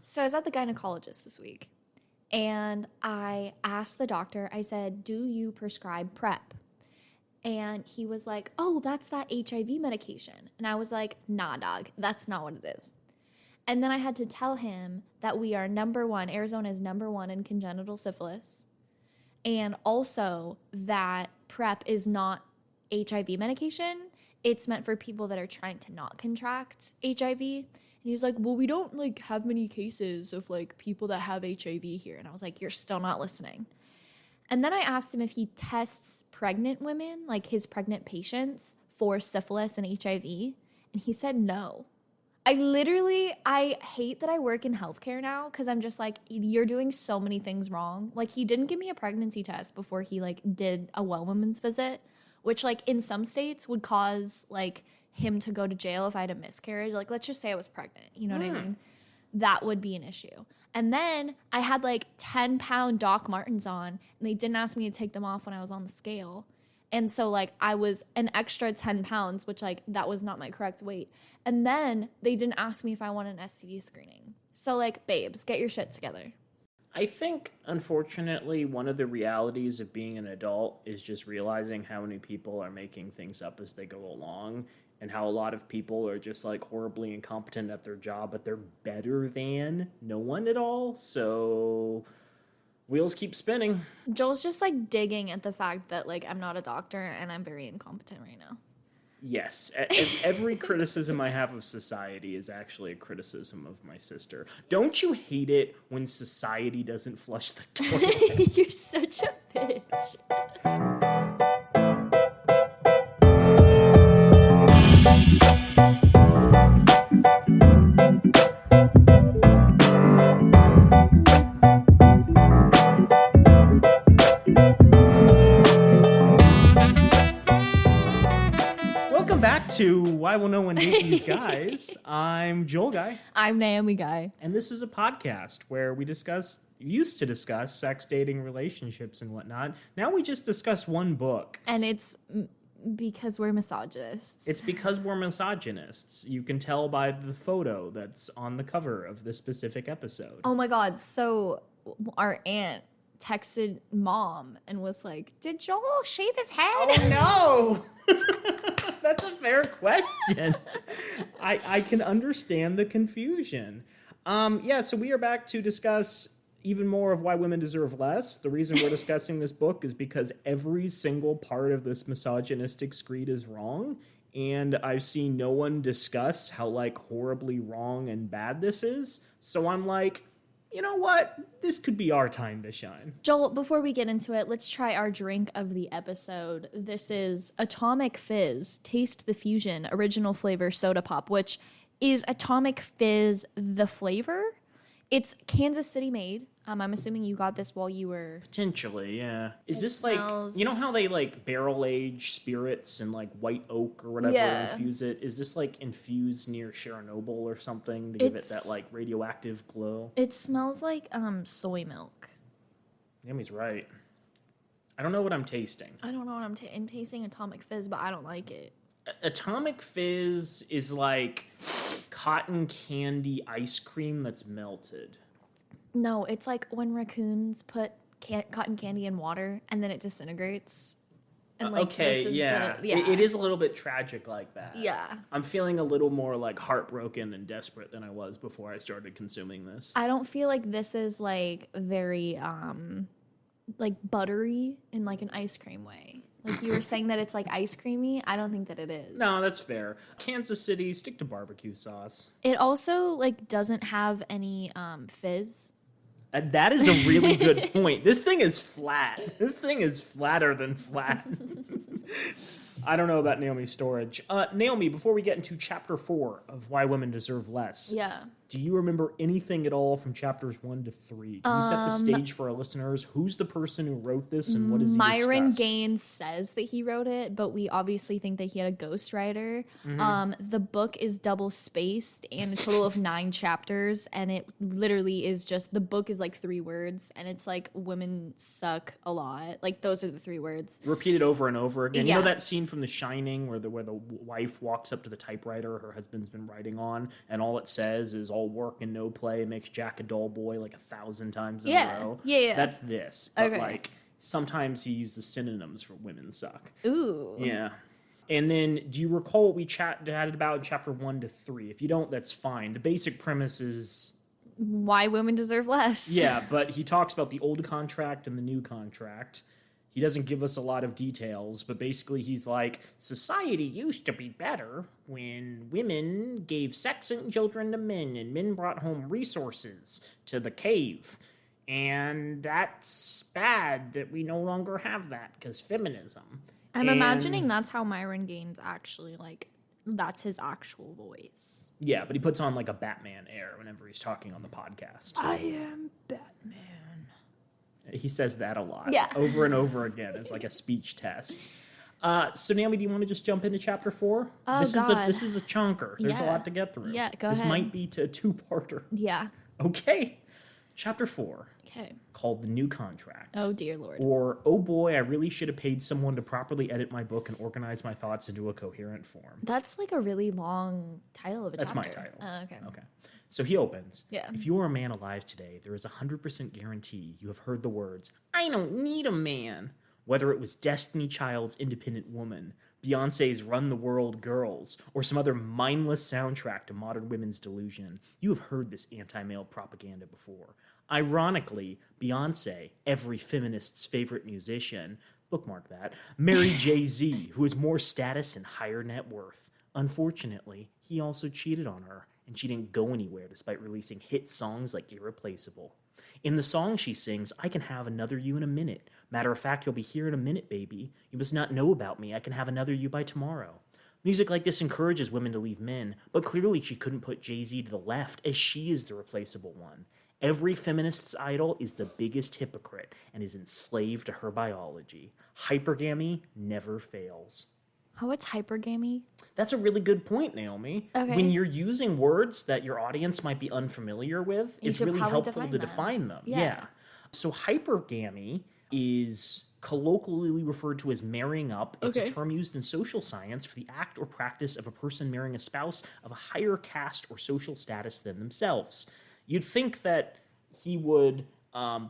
So I was at the gynecologist this week, and I asked the doctor, I said, do you prescribe PrEP? And he was like, oh, that's that HIV medication. And I was like, nah, dog, that's not what it is. And then I had to tell him that we are number one, Arizona is number one in congenital syphilis. And also that PrEP is not HIV medication. It's meant for people that are trying to not contract HIV. And he was like, well, we don't like have many cases of like people that have HIV here. And I was like, you're still not listening. And then I asked him if he tests pregnant women, like his pregnant patients, for syphilis and HIV. And he said no. I hate that I work in healthcare now because I'm just like, you're doing so many things wrong. Like, he didn't give me a pregnancy test before he like did a well woman's visit, which like in some states would cause like him to go to jail if I had a miscarriage. Like, let's just say I was pregnant, you know what I mean? That would be an issue. And then I had like 10-pound Doc Martens on, and they didn't ask me to take them off when I was on the scale. And so like I was an extra 10 pounds, which like that was not my correct weight. And then they didn't ask me if I wanted an STD screening. So like, babes, get your shit together. I think, unfortunately, one of the realities of being an adult is just realizing how many people are making things up as they go along, and how a lot of people are just like horribly incompetent at their job, but they're better than no one at all. So wheels keep spinning. Joel's just like digging at the fact that like I'm not a doctor and I'm very incompetent right now. Yes, as every criticism I have of society is actually a criticism of my sister. Don't you hate it when society doesn't flush the toilet? You're such a bitch. To Why Will No One Date These Guys? I'm Joel Guy. I'm Naomi Guy. And this is a podcast where we used to discuss sex, dating, relationships, and whatnot. Now we just discuss one book. And it's because we're misogynists. It's because we're misogynists. You can tell by the photo that's on the cover of this specific episode. Oh my God. So our aunt texted mom and was like, did Joel shave his head? Oh no! That's a fair question. I can understand the confusion. So we are back to discuss even more of Why Women Deserve Less. The reason we're discussing this book is because every single part of this misogynistic screed is wrong. And I've seen no one discuss how like horribly wrong and bad this is. So I'm like, you know what? This could be our time to shine. Joel, before we get into it, let's try our drink of the episode. This is Atomic Fizz, Taste the Fusion, original flavor soda pop, which is Atomic Fizz the flavor. It's Kansas City made. I'm assuming you got this while you were... Potentially, yeah. Is this smells... like... You know how they like barrel age spirits and like white oak or whatever infuse it? Is this like infused near Chernobyl or something to give it that like radioactive glow? It smells like soy milk. Yammy's right. I don't know what I'm tasting. I don't know what I'm tasting Atomic Fizz, but I don't like it. Atomic Fizz is like cotton candy ice cream that's melted. No, it's like when raccoons put cotton candy in water and then it disintegrates. And like, It is a little bit tragic like that. Yeah. I'm feeling a little more like heartbroken and desperate than I was before I started consuming this. I don't feel like this is like very like buttery in like an ice cream way. Like you were saying that it's like ice creamy. I don't think that it is. No, that's fair. Kansas City, stick to barbecue sauce. It also like doesn't have any fizz. That is a really good point. This thing is flat. This thing is flatter than flat. I don't know about Naomi's storage. Naomi, before we get into chapter 4 of Why Women Deserve Less, do you remember anything at all from chapters 1 to 3? Can you set the stage for our listeners? Who's the person who wrote this and what is he Myron discussed? Gaines says that he wrote it, but we obviously think that he had a ghostwriter. The book is double spaced and a total of 9 chapters, and it literally is just, the book is like 3 words, and it's like women suck a lot. Like those are the 3 words. Repeated over and over again. Yeah. You know that scene from The Shining where the wife walks up to the typewriter her husband's been writing on, and all it says is all work and no play makes Jack a dull boy like 1,000 times in Yeah. a row. Yeah. That's this. But Okay. like sometimes he uses synonyms for women suck. Ooh. Yeah. And then do you recall what we chatted about in chapter 1 to 3? If you don't, that's fine. The basic premise is Why women deserve less. yeah, but he talks about the old contract and the new contract. He doesn't give us a lot of details, but basically he's like, society used to be better when women gave sex and children to men, and men brought home resources to the cave. And that's bad that we no longer have that, because feminism. I'm imagining that's how Myron Gaines actually, like, that's his actual voice. Yeah, but he puts on like a Batman air whenever he's talking on the podcast. I am Batman. He says that a lot. Yeah. Over and over again. It's like a speech test. So Naomi, do you want to just jump into chapter 4? Oh, this God. is a chunker. There's a Yeah. lot to get through. Yeah, go this ahead. might be a two-parter. Yeah. Okay. Chapter 4, Okay. called The New Contract. Oh, dear Lord. Or, oh boy, I really should have paid someone to properly edit my book and organize my thoughts into a coherent form. That's like a really long title of a That's chapter. my title. Oh, okay. Okay. So he opens. Yeah. If you are a man alive today, there is a 100% guarantee you have heard the words, I don't need a man. Whether it was Destiny Child's Independent Woman, Beyonce's Run the World Girls, or some other mindless soundtrack to modern women's delusion, you have heard this anti-male propaganda before. Ironically, Beyonce, every feminist's favorite musician, bookmark that, married Jay-Z, who has more status and higher net worth. Unfortunately, he also cheated on her, and she didn't go anywhere despite releasing hit songs like Irreplaceable. In the song she sings, I can have another you in a minute. Matter of fact, you'll be here in a minute, baby. You must not know about me. I can have another you by tomorrow. Music like this encourages women to leave men, but clearly she couldn't put Jay-Z to the left, as she is the replaceable one. Every feminist's idol is the biggest hypocrite and is enslaved to her biology. Hypergamy never fails. Oh, it's hypergamy? That's a really good point, Naomi. Okay. When you're using words that your audience might be unfamiliar with, You it's should really probably helpful define to them. define them. Yeah. So hypergamy is colloquially referred to as marrying up. It's a Okay. term used in social science for the act or practice of a person marrying a spouse of a higher caste or social status than themselves. You'd think that he would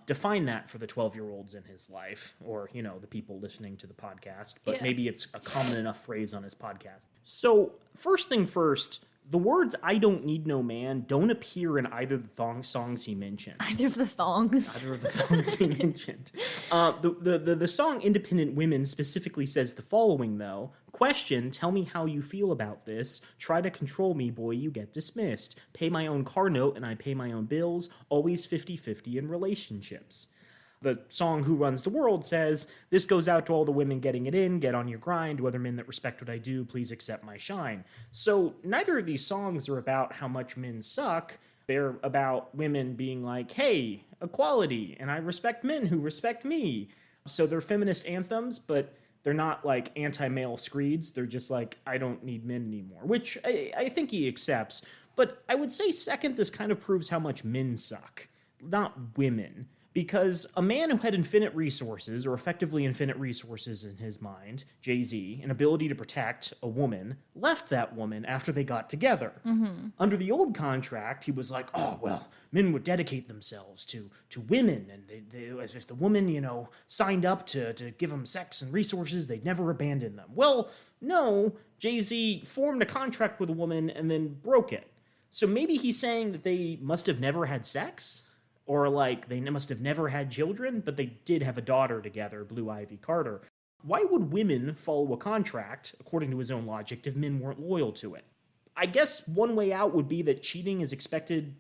define that for the 12-year-olds in his life, or, you know, the people listening to the podcast, but Yeah. maybe it's a common enough phrase on his podcast. So, first thing first, the words "I don't need no man" don't appear in either of the songs he mentioned. Either of the thongs. Either of the songs he mentioned. The song "Independent Women" specifically says the following, though. Question, tell me how you feel about this. Try to control me, boy, you get dismissed. Pay my own car note and I pay my own bills. Always 50-50 in relationships. The song Who Runs the World says, this goes out to all the women getting it in, get on your grind, to other men that respect what I do, please accept my shine. So neither of these songs are about how much men suck. They're about women being like, hey, equality, and I respect men who respect me. So they're feminist anthems, but they're not like anti-male screeds. They're just like, I don't need men anymore, which I think he accepts. But I would say second, this kind of proves how much men suck, not women. Because a man who had infinite resources, or effectively infinite resources in his mind, Jay-Z, an ability to protect a woman, left that woman after they got together. Mm-hmm. Under the old contract, he was like, oh, well, men would dedicate themselves to women, and they, as if the woman, you know, signed up to give them sex and resources, they'd never abandon them. Well, no, Jay-Z formed a contract with a woman and then broke it. So maybe he's saying that they must have never had sex? Or like they must have never had children, but they did have a daughter together, Blue Ivy Carter. Why would women follow a contract, according to his own logic, if men weren't loyal to it? I guess one way out would be that cheating is expected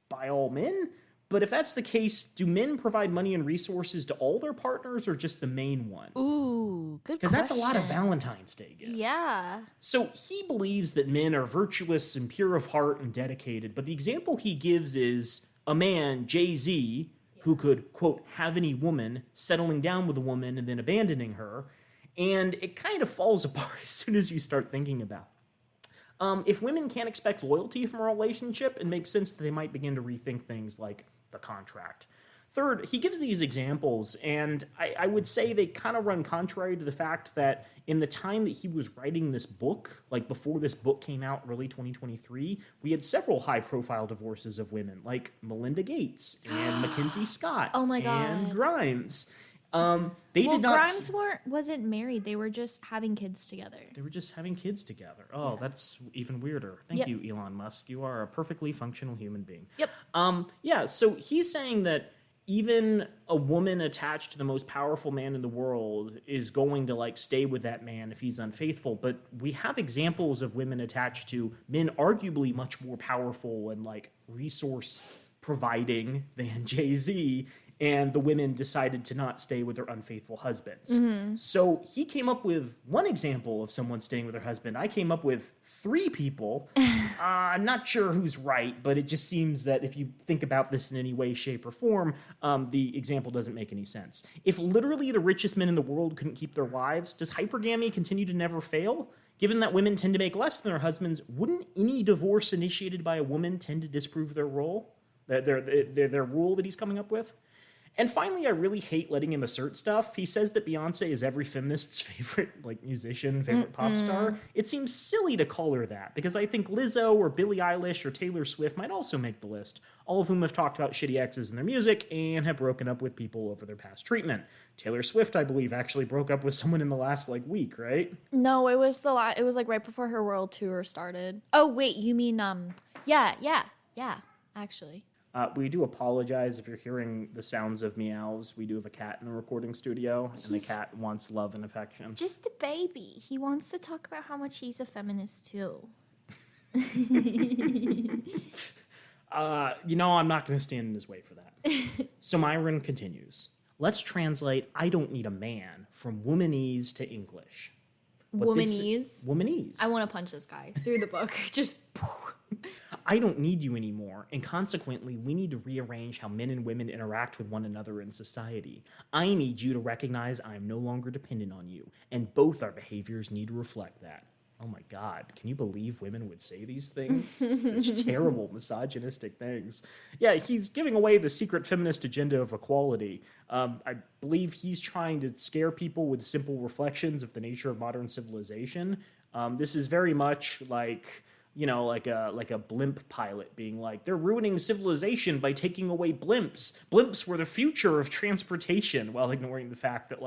by all men, but if that's the case, do men provide money and resources to all their partners or just the main one? Ooh, good question. Because that's a lot of Valentine's Day gifts. Yeah. So he believes that men are virtuous and pure of heart and dedicated, but the example he gives is a man, Jay-Z, who could, quote, have any woman, settling down with a woman and then abandoning her, and it kind of falls apart as soon as you start thinking about it. If women can't expect loyalty from a relationship, it makes sense that they might begin to rethink things like the contract. Third, he gives these examples, and I would say they kind of run contrary to the fact that in the time that he was writing this book, like before this book came out early 2023, we had several high-profile divorces of women, like Melinda Gates and Mackenzie Scott Oh my and God. Grimes. They Well, did not. Grimes wasn't married. They were just having kids together. They were just having kids together. Oh, Yeah. that's even weirder. Thank you, Elon Musk. You are a perfectly functional human being. Yep. Yeah, so he's saying that even a woman attached to the most powerful man in the world is going to like stay with that man if he's unfaithful. But we have examples of women attached to men arguably much more powerful and like resource providing than Jay-Z, and the women decided to not stay with their unfaithful husbands. So he came up with one example of someone staying with their husband. I came up with 3 people. I'm not sure who's right, but it just seems that if you think about this in any way, shape, or form, the example doesn't make any sense. If literally the richest men in the world couldn't keep their wives, does hypergamy continue to never fail? Given that women tend to make less than their husbands, wouldn't any divorce initiated by a woman tend to disprove their role, their rule that he's coming up with? And finally, I really hate letting him assert stuff. He says that Beyonce is every feminist's favorite musician, favorite pop star. It seems silly to call her that, because I think Lizzo or Billie Eilish or Taylor Swift might also make the list, all of whom have talked about shitty exes in their music and have broken up with people over their past treatment. Taylor Swift, I believe, actually broke up with someone in the last week, right? No, it was it was like right before her world tour started. Oh wait, you mean yeah, actually. We do apologize if you're hearing the sounds of meows. We do have a cat in the recording studio, and the cat wants love and affection. Just a baby. He wants to talk about how much he's a feminist too. I'm not going to stand in his way for that. So Myron continues. Let's translate I don't need a man from womanese to English. Womanese. I want to punch this guy through the book. Just. I don't need you anymore, and consequently, we need to rearrange how men and women interact with one another in society. I need you to recognize I am no longer dependent on you, and both our behaviors need to reflect that. Oh my God, can you believe women would say these things? Such terrible, misogynistic things. Yeah, he's giving away the secret feminist agenda of equality. I believe he's trying to scare people with simple reflections of the nature of modern civilization. This is very much like like a blimp pilot being like, they're ruining civilization by taking away blimps. Blimps were the future of transportation, while ignoring the fact that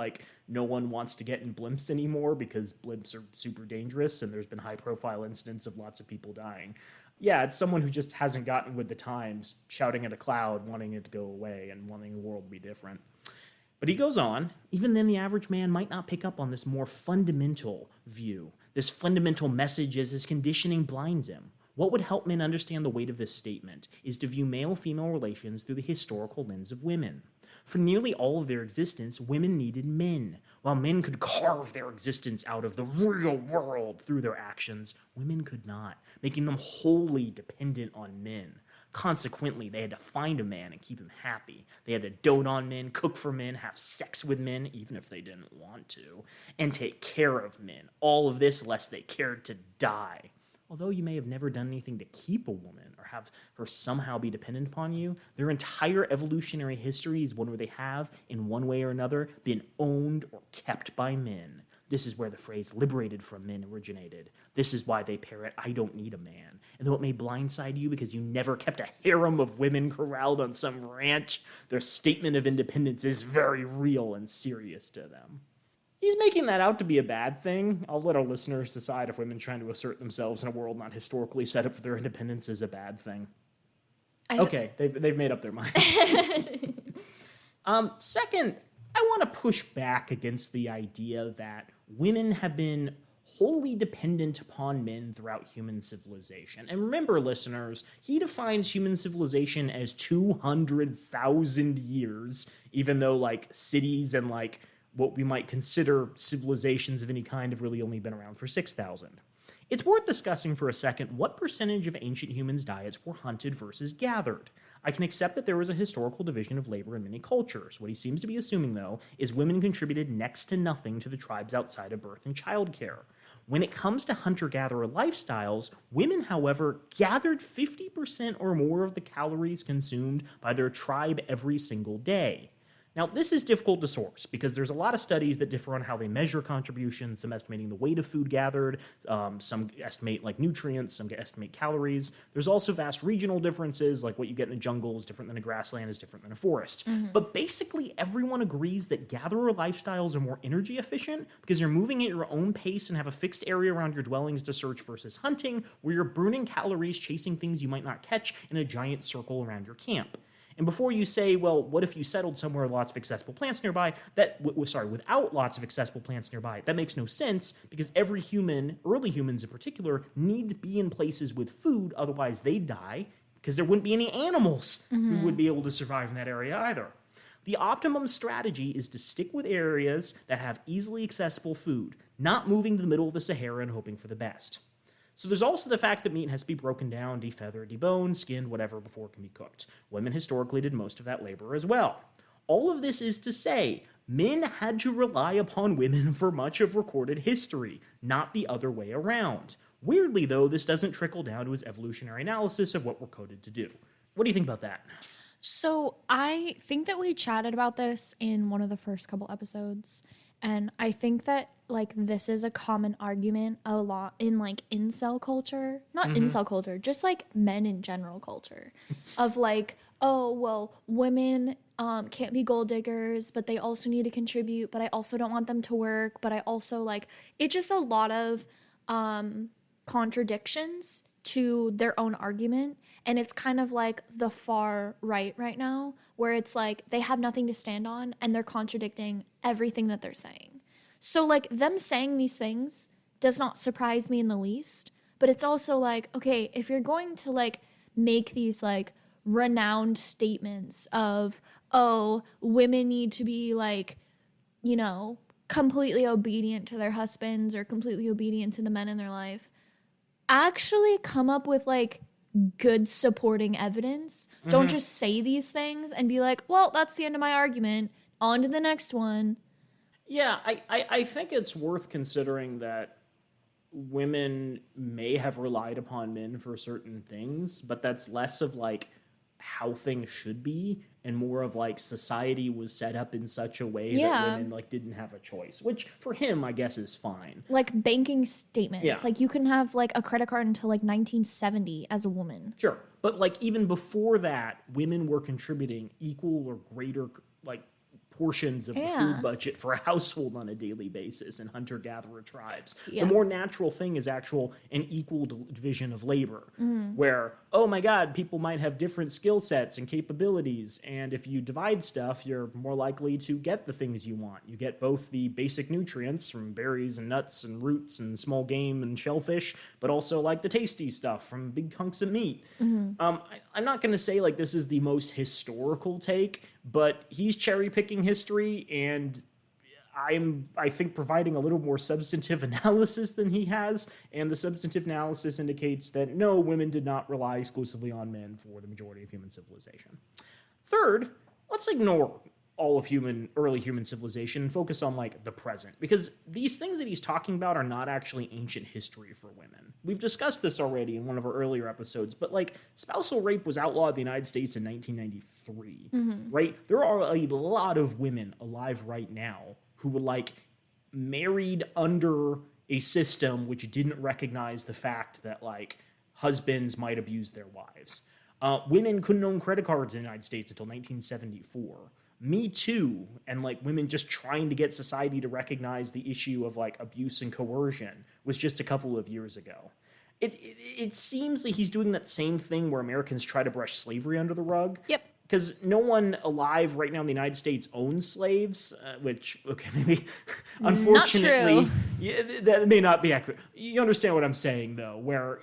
no one wants to get in blimps anymore because blimps are super dangerous and there's been high profile incidents of lots of people dying. Yeah, it's someone who just hasn't gotten with the times, shouting at a cloud, wanting it to go away and wanting the world to be different. But he goes on, even then the average man might not pick up on this more fundamental view, this fundamental message as his conditioning blinds him. What would help men understand the weight of this statement is to view male-female relations through the historical lens of women. For nearly all of their existence, women needed men. While men could carve their existence out of the real world through their actions, women could not, making them wholly dependent on men. Consequently, they had to find a man and keep him happy. They had to dote on men, cook for men, have sex with men, even if they didn't want to, and take care of men. All of this lest they cared to die. Although you may have never done anything to keep a woman or have her somehow be dependent upon you, their entire evolutionary history is one where they have, in one way or another, been owned or kept by men. This is where the phrase liberated from men originated. This is why they parrot, I don't need a man. And though it may blindside you because you never kept a harem of women corralled on some ranch, their statement of independence is very real and serious to them. He's making that out to be a bad thing. I'll let our listeners decide if women trying to assert themselves in a world not historically set up for their independence is a bad thing. Okay, they've made up their minds. Second, I want to push back against the idea that women have been wholly dependent upon men throughout human civilization. And remember, listeners, he defines human civilization as 200,000 years, even though cities and what we might consider civilizations of any kind have really only been around for 6,000. It's worth discussing for a second what percentage of ancient humans' diets were hunted versus gathered. I can accept that there was a historical division of labor in many cultures. What he seems to be assuming, though, is women contributed next to nothing to the tribes outside of birth and childcare. When it comes to hunter-gatherer lifestyles, women, however, gathered 50% or more of the calories consumed by their tribe every single day. Now, this is difficult to source because there's a lot of studies that differ on how they measure contributions, some estimating the weight of food gathered, some estimate like nutrients, some estimate calories. There's also vast regional differences, like what you get in a jungle is different than a grassland, is different than a forest. But basically, everyone agrees that gatherer lifestyles are more energy efficient because you're moving at your own pace and have a fixed area around your dwellings to search versus hunting, where you're burning calories chasing things you might not catch in a giant circle around your camp. And before you say, well, what if you settled somewhere with lots of accessible plants nearby? Without lots of accessible plants nearby, that makes no sense because every human, early humans in particular, need to be in places with food, otherwise they'd die because there wouldn't be any animals who would be able to survive in that area either. The optimum strategy is to stick with areas that have easily accessible food, not moving to the middle of the Sahara and hoping for the best. So there's also the fact that meat has to be broken down, defeathered, deboned, skinned, whatever, before it can be cooked. Women historically did most of that labor as well. All of this is to say, men had to rely upon women for much of recorded history, not the other way around. Weirdly, though, this doesn't trickle down to his evolutionary analysis of what we're coded to do. What do you think about that? So I think that we chatted about this in one of the first couple episodes. And I think that like this is a common argument a lot in like incel culture, not incel culture, just like men in general culture of like, oh, well, women can't be gold diggers, but they also need to contribute, but I also don't want them to work. But I also like, it's just a lot of contradictions to their own argument. And it's kind of like the far right now, where it's like they have nothing to stand on and they're contradicting everything that they're saying. So like them saying these things does not surprise me in the least, but it's also like, okay, if you're going to like make these like renowned statements of, oh, women need to be like, you know, completely obedient to their husbands or completely obedient to the men in their life, actually come up with like good supporting evidence. Don't just say these things and be like, well, that's the end of my argument. On to the next one. Yeah, I think it's worth considering that women may have relied upon men for certain things, but that's less of like how things should be and more of like society was set up in such a way that women like didn't have a choice, which for him I guess is fine. Like banking statements, like you can have like a credit card until like 1970 as a woman. Sure, but like even before that, women were contributing equal or greater like portions of the food budget for a household on a daily basis in hunter-gatherer tribes. The more natural thing is an equal division of labor, where, oh my God, people might have different skill sets and capabilities, and if you divide stuff, you're more likely to get the things you want. You get both the basic nutrients from berries and nuts and roots and small game and shellfish, but also like the tasty stuff from big hunks of meat. I'm not going to say like this is the most historical take, but he's cherry-picking history, and I think, providing a little more substantive analysis than he has, and the substantive analysis indicates that no, women did not rely exclusively on men for the majority of human civilization. Third, let's ignore all of early human civilization and focus on like the present, because these things that he's talking about are not actually ancient history for women. We've discussed this already in one of our earlier episodes, but like spousal rape was outlawed in the United States in 1993, right? There are a lot of women alive right now who were like married under a system which didn't recognize the fact that like husbands might abuse their wives. Women couldn't own credit cards in the United States until 1974. Me Too, and like women just trying to get society to recognize the issue of like abuse and coercion was just a couple of years ago. It seems that he's doing that same thing where Americans try to brush slavery under the rug. Yep. Because no one alive right now in the United States owns slaves, which, okay, maybe, unfortunately, that may not be accurate. You understand what I'm saying, though, where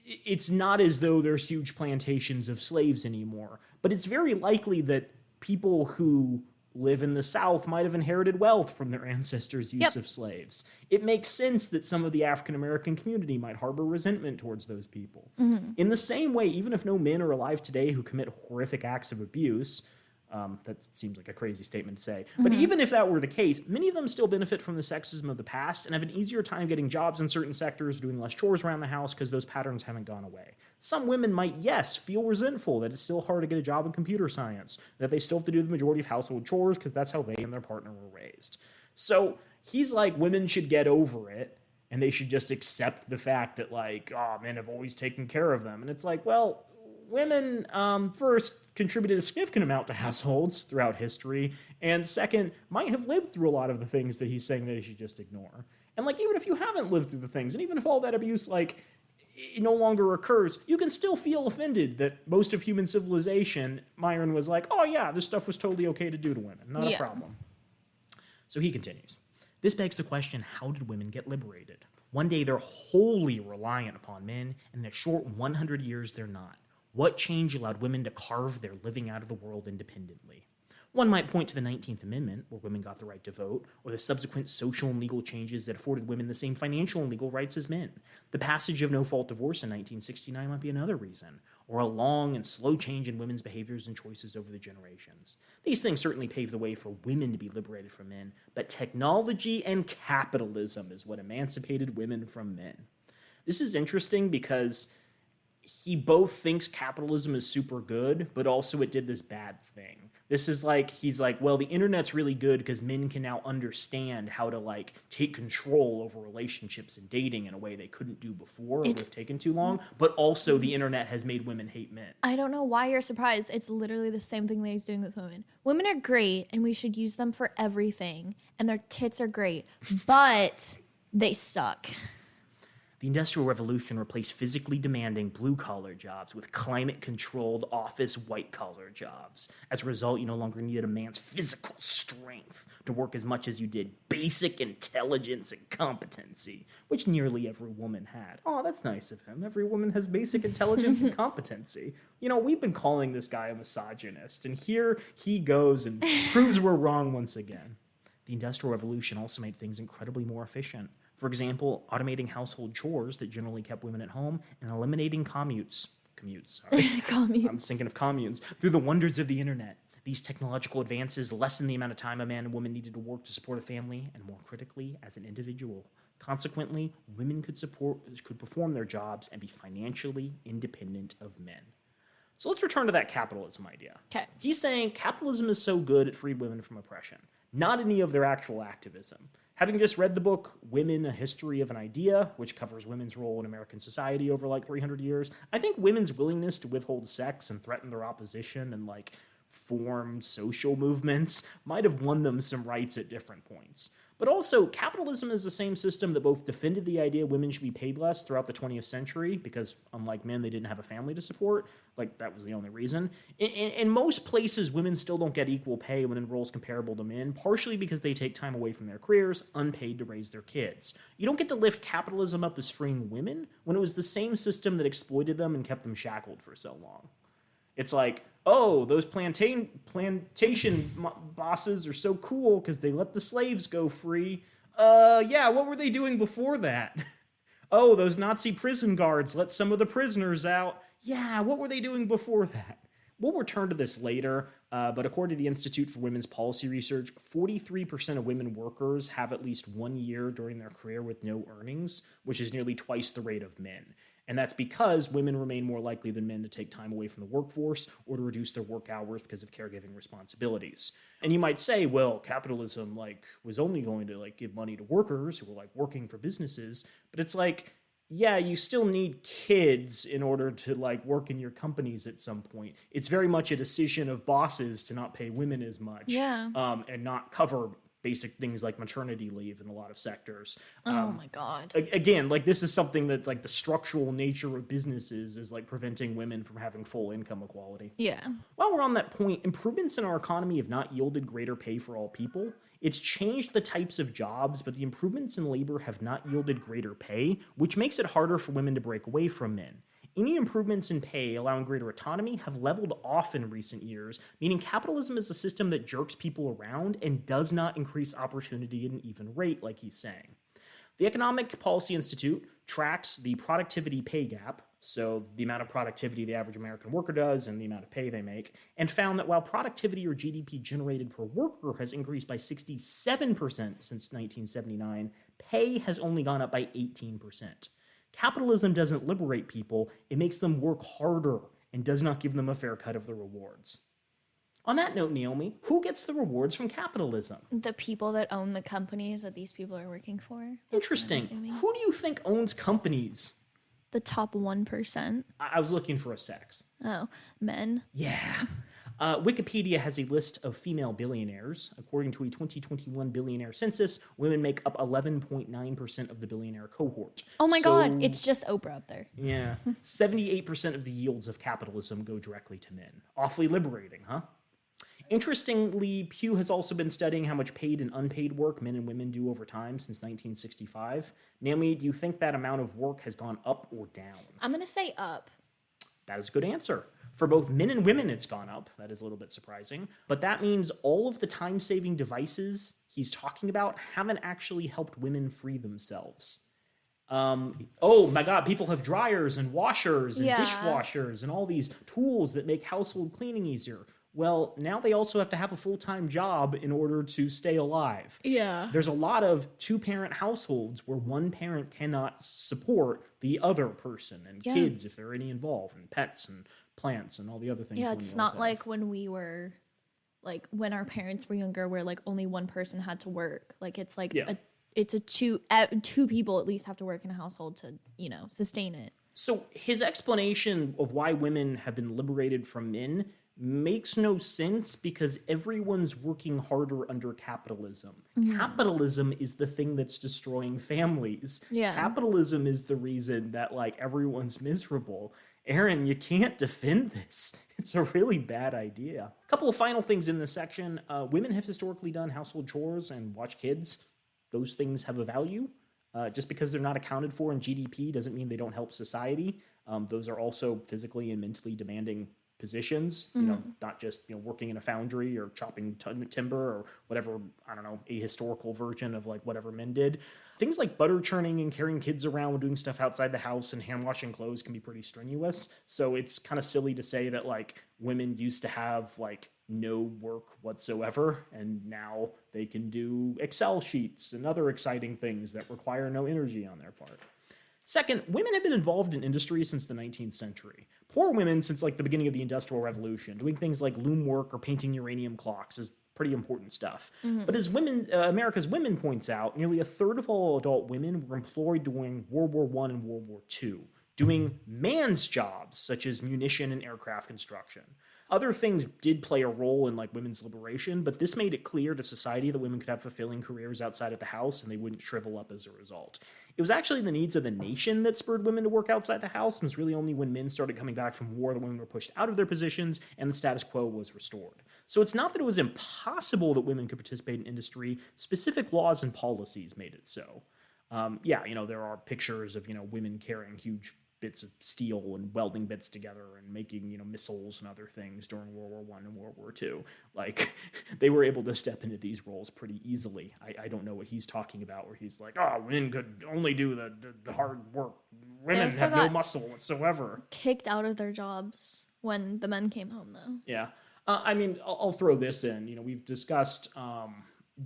it's not as though there's huge plantations of slaves anymore, but it's very likely that people who live in the South might have inherited wealth from their ancestors' use of slaves. It makes sense that some of the African-American community might harbor resentment towards those people. In the same way, even if no men are alive today who commit horrific acts of abuse, That seems like a crazy statement to say. But even if that were the case, many of them still benefit from the sexism of the past and have an easier time getting jobs in certain sectors, doing less chores around the house because those patterns haven't gone away. Some women might, yes, feel resentful that it's still hard to get a job in computer science, that they still have to do the majority of household chores because that's how they and their partner were raised. So he's like, women should get over it and they should just accept the fact that, like, oh, men have always taken care of them. And it's like, well, women, first, contributed a significant amount to households throughout history, and second, might have lived through a lot of the things that he's saying that they should just ignore. And, like, even if you haven't lived through the things, and even if all that abuse, like, it no longer occurs, you can still feel offended that most of human civilization, Myron was like, oh yeah, this stuff was totally okay to do to women, not a problem. So he continues. This begs the question, how did women get liberated? One day they're wholly reliant upon men, and in a short 100 years they're not. What change allowed women to carve their living out of the world independently? One might point to the 19th Amendment, where women got the right to vote, or the subsequent social and legal changes that afforded women the same financial and legal rights as men. The passage of no-fault divorce in 1969 might be another reason, or a long and slow change in women's behaviors and choices over the generations. These things certainly paved the way for women to be liberated from men, but technology and capitalism is what emancipated women from men. This is interesting because he both thinks capitalism is super good, but also it did this bad thing. This is like, he's like, well, the internet's really good because men can now understand how to, like, take control over relationships and dating in a way they couldn't do before. It would have taken too long. But also the internet has made women hate men. I don't know why you're surprised. It's literally the same thing that he's doing with women. Women are great and we should use them for everything. And their tits are great, but they suck. The Industrial Revolution replaced physically demanding blue-collar jobs with climate-controlled office white-collar jobs. As a result, you no longer needed a man's physical strength to work as much as you did basic intelligence and competency, which nearly every woman had. Oh, that's nice of him. Every woman has basic intelligence and competency. You know, we've been calling this guy a misogynist, and here he goes and proves we're wrong once again. The Industrial Revolution also made things incredibly more efficient. For example, automating household chores that generally kept women at home and eliminating commutes, sorry. I'm thinking of communes, through the wonders of the internet. These technological advances lessen the amount of time a man and woman needed to work to support a family, and more critically, as an individual. Consequently, women could perform their jobs and be financially independent of men. So let's return to that capitalism idea. Okay. He's saying capitalism is so good it freed women from oppression, not any of their actual activism. Having just read the book Women, A History of an Idea, which covers women's role in American society over like 300 years, I think women's willingness to withhold sex and threaten their opposition and like form social movements might have won them some rights at different points. But also, capitalism is the same system that both defended the idea women should be paid less throughout the 20th century, because unlike men, they didn't have a family to support. Like, that was the only reason. In most places, women still don't get equal pay when in roles comparable to men, partially because they take time away from their careers, unpaid to raise their kids. You don't get to lift capitalism up as freeing women when it was the same system that exploited them and kept them shackled for so long. It's like, oh, those plantation bosses are so cool because they let the slaves go free. Yeah, what were they doing before that? Oh, those Nazi prison guards let some of the prisoners out. Yeah, what were they doing before that? We'll return to this later, but according to the Institute for Women's Policy Research, 43% of women workers have at least 1 year during their career with no earnings, which is nearly twice the rate of men. And that's because women remain more likely than men to take time away from the workforce or to reduce their work hours because of caregiving responsibilities. And you might say, well, capitalism was only going to give money to workers who were working for businesses, but it's like, yeah, you still need kids in order to work in your companies at some point. It's very much a decision of bosses to not pay women as much, and not cover basic things like maternity leave in a lot of sectors. Oh my God. Again, this is something that's the structural nature of businesses is preventing women from having full income equality. Yeah. While we're on that point, improvements in our economy have not yielded greater pay for all people. It's changed the types of jobs, but the improvements in labor have not yielded greater pay, which makes it harder for women to break away from men. Any improvements in pay allowing greater autonomy have leveled off in recent years, meaning capitalism is a system that jerks people around and does not increase opportunity at an even rate, like he's saying. The Economic Policy Institute tracks the productivity pay gap, so the amount of productivity the average American worker does and the amount of pay they make, and found that while productivity or GDP generated per worker has increased by 67% since 1979, pay has only gone up by 18%. Capitalism doesn't liberate people, it makes them work harder and does not give them a fair cut of the rewards. On that note, Naomi, who gets the rewards from capitalism? The people that own the companies that these people are working for. That's what I'm Interesting. assuming. Who do you think owns companies? The top 1%. I was looking for a sex. Oh, men. Yeah. Wikipedia has a list of female billionaires. According to a 2021 billionaire census, women make up 11.9% of the billionaire cohort. Oh my God, it's just Oprah up there. Yeah. 78% of the yields of capitalism go directly to men. Awfully liberating, huh? Interestingly, Pew has also been studying how much paid and unpaid work men and women do over time since 1965. Naomi, do you think that amount of work has gone up or down? I'm going to say up. That is a good answer. For both men and women, it's gone up. That is a little bit surprising. But that means all of the time-saving devices he's talking about haven't actually helped women free themselves. Oh my God, people have dryers and washers and dishwashers and all these tools that make household cleaning easier. Well, now they also have to have a full-time job in order to stay alive. Yeah. There's a lot of two-parent households where one parent cannot support the other person and kids if there are any involved, and pets and plants and all the other things. Yeah, it's not like when we were, like when our parents were younger, where like only one person had to work. Like it's like two people at least have to work in a household to, sustain it. So his explanation of why women have been liberated from men makes no sense because everyone's working harder under capitalism. Mm-hmm. Capitalism is the thing that's destroying families. Yeah. Capitalism is the reason that everyone's miserable. Aaron, you can't defend this. It's a really bad idea. A couple of final things in this section. Women have historically done household chores and watch kids. Those things have a value. Just because they're not accounted for in GDP doesn't mean they don't help society. Those are also physically and mentally demanding positions, not just, working in a foundry or chopping timber or whatever, I don't know, a historical version of whatever men did. Things like butter churning and carrying kids around and doing stuff outside the house and hand washing clothes can be pretty strenuous. So it's kind of silly to say that women used to have no work whatsoever, and now they can do Excel sheets and other exciting things that require no energy on their part. Second, women have been involved in industry since the 19th century. Poor women since the beginning of the Industrial Revolution. Doing things like loom work or painting uranium clocks is pretty important stuff. Mm-hmm. But as America's Women points out, nearly a third of all adult women were employed during World War I and World War II, doing man's jobs such as munition and aircraft construction. Other things did play a role in women's liberation, but this made it clear to society that women could have fulfilling careers outside of the house and they wouldn't shrivel up as a result. It was actually the needs of the nation that spurred women to work outside the house, and it was really only when men started coming back from war that women were pushed out of their positions and the status quo was restored. So it's not that it was impossible that women could participate in industry. Specific laws and policies made it so. There are pictures of, women carrying huge bits of steel and welding bits together and making, missiles and other things during World War I and World War II. They were able to step into these roles pretty easily. I don't know what he's talking about where he's women could only do the hard work. Women have no muscle whatsoever. Kicked out of their jobs when the men came home, though. Yeah. I'll throw this in. We've discussed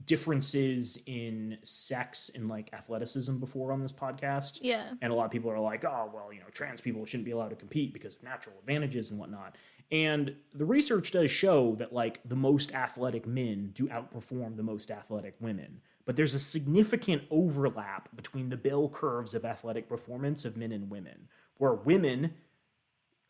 differences in sex and athleticism before on this podcast. Yeah. And a lot of people are trans people shouldn't be allowed to compete because of natural advantages and whatnot. And the research does show that the most athletic men do outperform the most athletic women. But there's a significant overlap between the bell curves of athletic performance of men and women, where women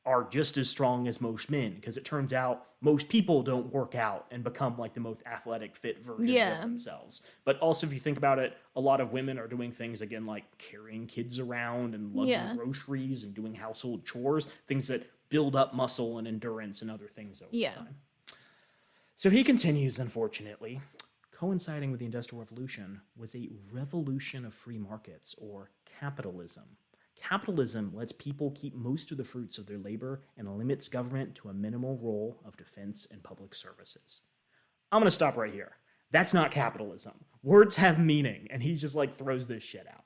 are just as strong as most men, because it turns out most people don't work out and become the most athletic, fit versions of themselves. But also, if you think about it, a lot of women are doing things, again, like carrying kids around and lugging groceries and doing household chores, things that build up muscle and endurance and other things over time. So he continues, unfortunately. Coinciding with the Industrial Revolution was a revolution of free markets, or capitalism. Capitalism lets people keep most of the fruits of their labor and limits government to a minimal role of defense and public services. I'm going to stop right here. That's not capitalism. Words have meaning, and he just throws this shit out.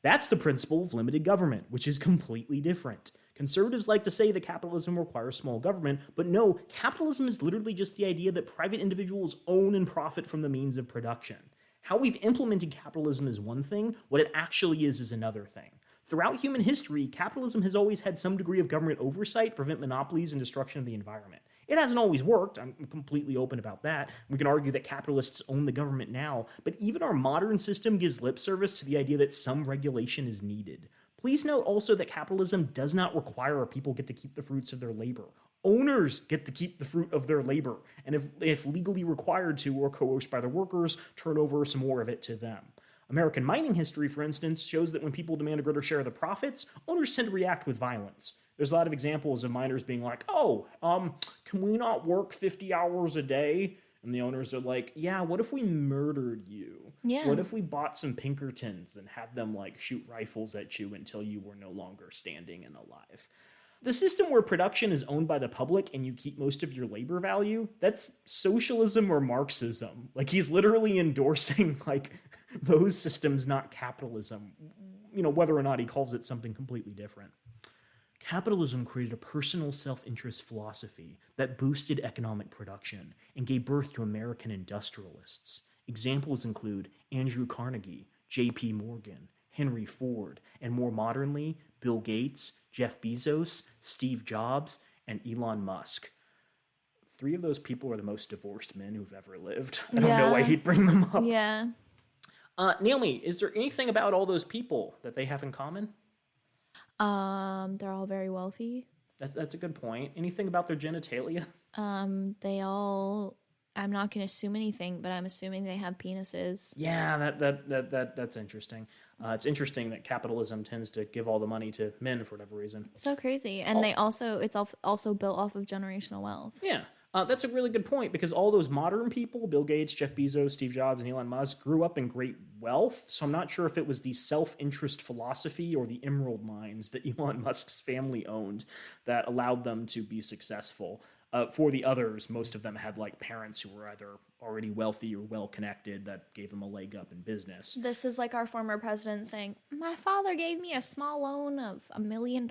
That's the principle of limited government, which is completely different. Conservatives like to say that capitalism requires small government, but no, capitalism is literally just the idea that private individuals own and profit from the means of production. How we've implemented capitalism is one thing, what it actually is another thing. Throughout human history, capitalism has always had some degree of government oversight to prevent monopolies and destruction of the environment. It hasn't always worked. I'm completely open about that. We can argue that capitalists own the government now, but even our modern system gives lip service to the idea that some regulation is needed. Please note also that capitalism does not require people get to keep the fruits of their labor. Owners get to keep the fruit of their labor, and if legally required to or coerced by their workers, turn over some more of it to them. American mining history, for instance, shows that when people demand a greater share of the profits, owners tend to react with violence. There's a lot of examples of miners being like, can we not work 50 hours a day? And the owners are like, yeah, what if we murdered you? Yeah. What if we bought some Pinkertons and had them like shoot rifles at you until you were no longer standing and alive? The system where production is owned by the public and you keep most of your labor value, that's socialism or Marxism. Like, he's literally endorsing like those systems, not capitalism, whether or not he calls it something completely different. Capitalism created a personal self-interest philosophy that boosted economic production and gave birth to American industrialists. Examples include Andrew Carnegie, J.P. Morgan, Henry Ford, and more modernly, Bill Gates, Jeff Bezos, Steve Jobs, and Elon Musk. 3 of those people are the most divorced men who've ever lived. I don't know why he'd bring them up. Yeah. Naomi, is there anything about all those people that they have in common? They're all very wealthy. That's a good point. Anything about their genitalia? I'm not going to assume anything, but I'm assuming they have penises. Yeah, that's interesting. It's interesting that capitalism tends to give all the money to men for whatever reason. So crazy. And it's also built off of generational wealth. Yeah. That's a really good point, because all those modern people, Bill Gates, Jeff Bezos, Steve Jobs, and Elon Musk, grew up in great wealth. So I'm not sure if it was the self-interest philosophy or the emerald mines that Elon Musk's family owned that allowed them to be successful. For the others, most of them had like parents who were either already wealthy or well-connected that gave them a leg up in business. This is like our former president saying, my father gave me a small loan of $1 million.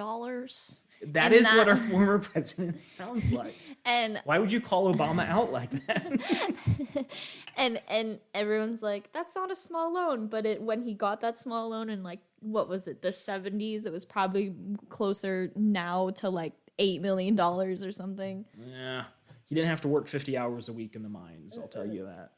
That is what our former president sounds like. And why would you call Obama out like that? and everyone's like, that's not a small loan. But when he got that small loan in like, what was it, the 70s, it was probably closer now to like $8 million or something. Yeah. He didn't have to work 50 hours a week in the mines, I'll tell you that.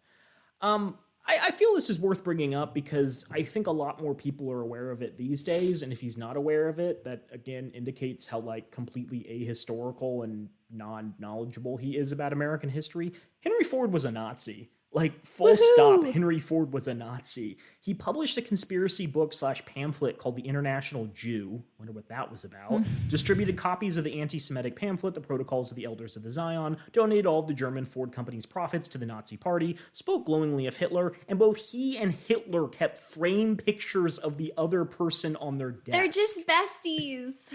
I feel this is worth bringing up because I think a lot more people are aware of it these days, and if he's not aware of it, that again indicates how like completely ahistorical and non-knowledgeable he is about American history. Henry Ford was a Nazi. Like, full stop, Henry Ford was a Nazi. He published a conspiracy book / pamphlet called The International Jew. Wonder what that was about. Distributed copies of the anti-Semitic pamphlet, The Protocols of the Elders of the Zion, donated all of the German Ford Company's profits to the Nazi Party, spoke glowingly of Hitler, and both he and Hitler kept framed pictures of the other person on their desk. They're just besties.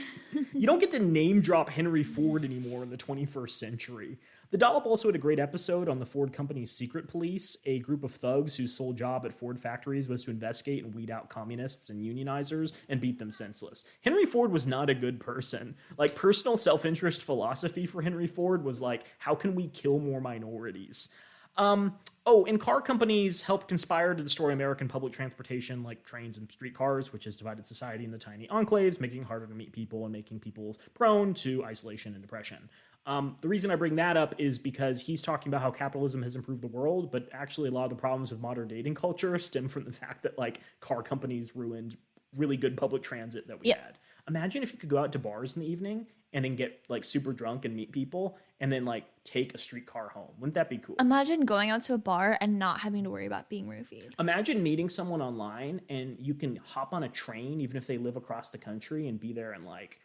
You don't get to name drop Henry Ford anymore in the 21st century. The Dollop also had a great episode on the Ford Company's secret police, a group of thugs whose sole job at Ford factories was to investigate and weed out communists and unionizers and beat them senseless. Henry Ford was not a good person. Like, personal self-interest philosophy for Henry Ford was like, how can we kill more minorities? And car companies helped conspire to destroy American public transportation like trains and streetcars, which has divided society into tiny enclaves, making it harder to meet people and making people prone to isolation and depression. The reason I bring that up is because he's talking about how capitalism has improved the world, but actually a lot of the problems with modern dating culture stem from the fact that like car companies ruined really good public transit that we had. Imagine if you could go out to bars in the evening and then get like super drunk and meet people and then like take a streetcar home. Wouldn't that be cool? Imagine going out to a bar and not having to worry about being roofied. Imagine meeting someone online and you can hop on a train even if they live across the country and be there in like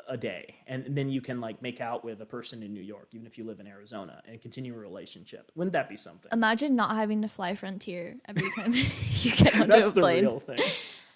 a day, and then you can like make out with a person in New York even if you live in Arizona and continue a relationship. Wouldn't that be something? Imagine not having to fly Frontier every time you get onto That's a plane. the real thing.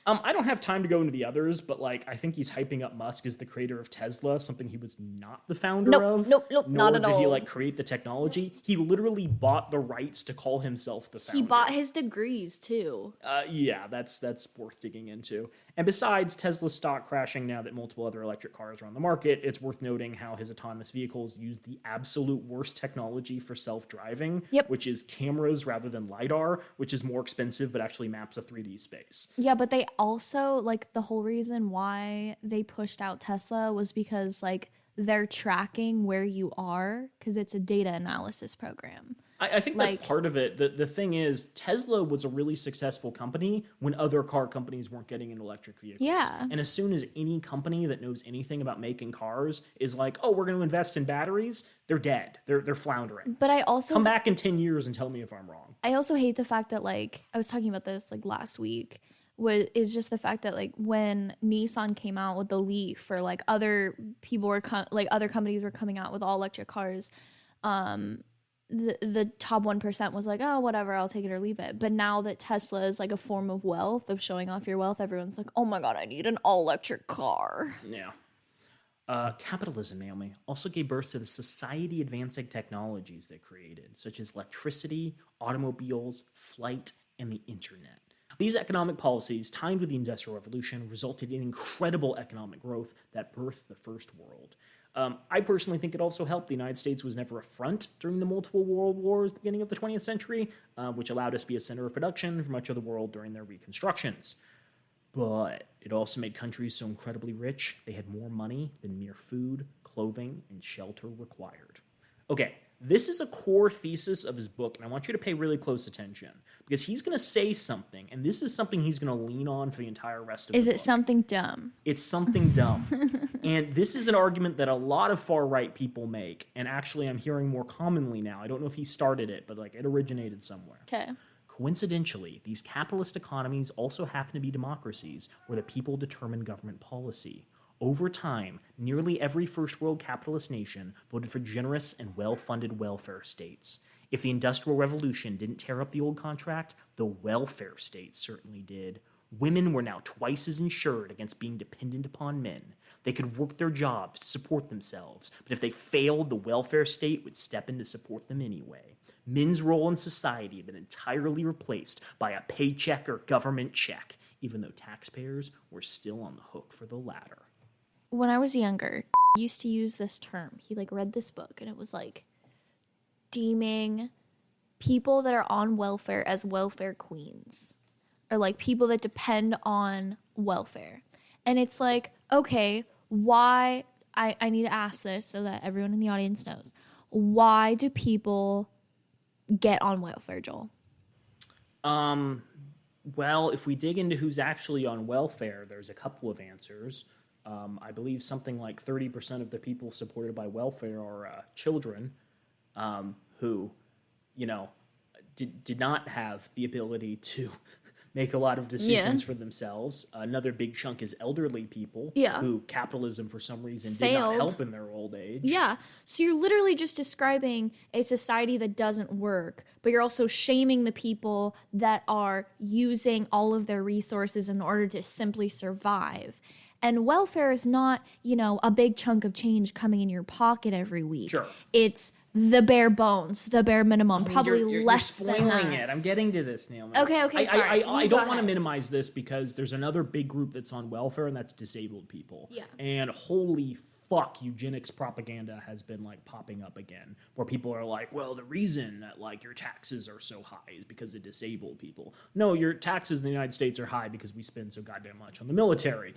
I don't have time to go into the others, but like I think he's hyping up Musk as the creator of Tesla, something he was not the founder of. Nope, not at all. Nor did he like create the technology. He literally bought the rights to call himself the founder. He bought his degrees too. Yeah, that's worth digging into. And besides Tesla's stock crashing now that multiple other electric cars are on the market, it's worth noting how his autonomous vehicles use the absolute worst technology for self-driving, Yep. which is cameras rather than LiDAR, which is more expensive but actually maps a 3D space. Yeah, but they also, like, the whole reason why they pushed out Tesla was because, like, they're tracking where you are because it's a data analysis program. I think Like- that's part of it. The thing is, Tesla was a really successful company when other car companies weren't getting into electric vehicles. Yeah. And as soon as any company that knows anything about making cars is like, oh, we're going to invest in batteries, they're dead. They're floundering. But I also Come back in 10 years and tell me if I'm wrong. I also hate the fact that, like, I was talking about this like last week, is just the fact that, like, when Nissan came out with the Leaf, or like other people were other companies were coming out with all electric cars, the top 1% was like, oh, whatever, I'll take it or leave it. But now that Tesla is like a form of wealth, of showing off your wealth, everyone's like, oh my god, I need an all electric car. Yeah. Capitalism, Naomi, also gave birth to the society advancing technologies they created, such as electricity, automobiles, flight, and the internet. These economic policies, timed with the Industrial Revolution, resulted in incredible economic growth that birthed the First World. I personally think it also helped the United States was never a front during the multiple world wars at the beginning of the 20th century, which allowed us to be a center of production for much of the world during their reconstructions. But it also made countries so incredibly rich, they had more money than mere food, clothing, and shelter required. Okay, this is a core thesis of his book, and I want you to pay really close attention, because he's going to say something, and this is something he's going to lean on for the entire rest of the book. Is it something dumb? It's something dumb. And this is an argument that a lot of far-right people make, and actually I'm hearing more commonly now. I don't know if he started it, but like it originated somewhere. Okay. Coincidentally, these capitalist economies also happen to be democracies where the people determine government policy. Over time, nearly every first world capitalist nation voted for generous and well-funded welfare states. If the Industrial Revolution didn't tear up the old contract, the welfare state certainly did. Women were now twice as insured against being dependent upon men. They could work their jobs to support themselves, but if they failed, the welfare state would step in to support them anyway. Men's role in society had been entirely replaced by a paycheck or government check, even though taxpayers were still on the hook for the latter. When I was younger, used to use this term. He like read this book, and it was like deeming people that are on welfare as welfare queens, or like people that depend on welfare. And it's like, okay, why, I need to ask this so that everyone in the audience knows, why do people get on welfare, Joel? Well, if we dig into who's actually on welfare, there's a couple of answers. I believe something like 30% of the people supported by welfare are children who, you know, did not have the ability to make a lot of decisions for themselves. Another big chunk is elderly people who capitalism, for some reason, did not help in their old age. Yeah. So you're literally just describing a society that doesn't work, but you're also shaming the people that are using all of their resources in order to simply survive. And welfare is not, you know, a big chunk of change coming in your pocket every week. Sure. It's the bare bones, the bare minimum, probably less you're than spoiling that. it. I'm getting to this, Naomi. Okay, sorry. I don't want to minimize this because there's another big group that's on welfare, and that's disabled people. Yeah. And holy fuck, eugenics propaganda has been like popping up again, where people are like, well, the reason that like your taxes are so high is because of disabled people. No, your taxes in the United States are high because we spend so goddamn much on the military.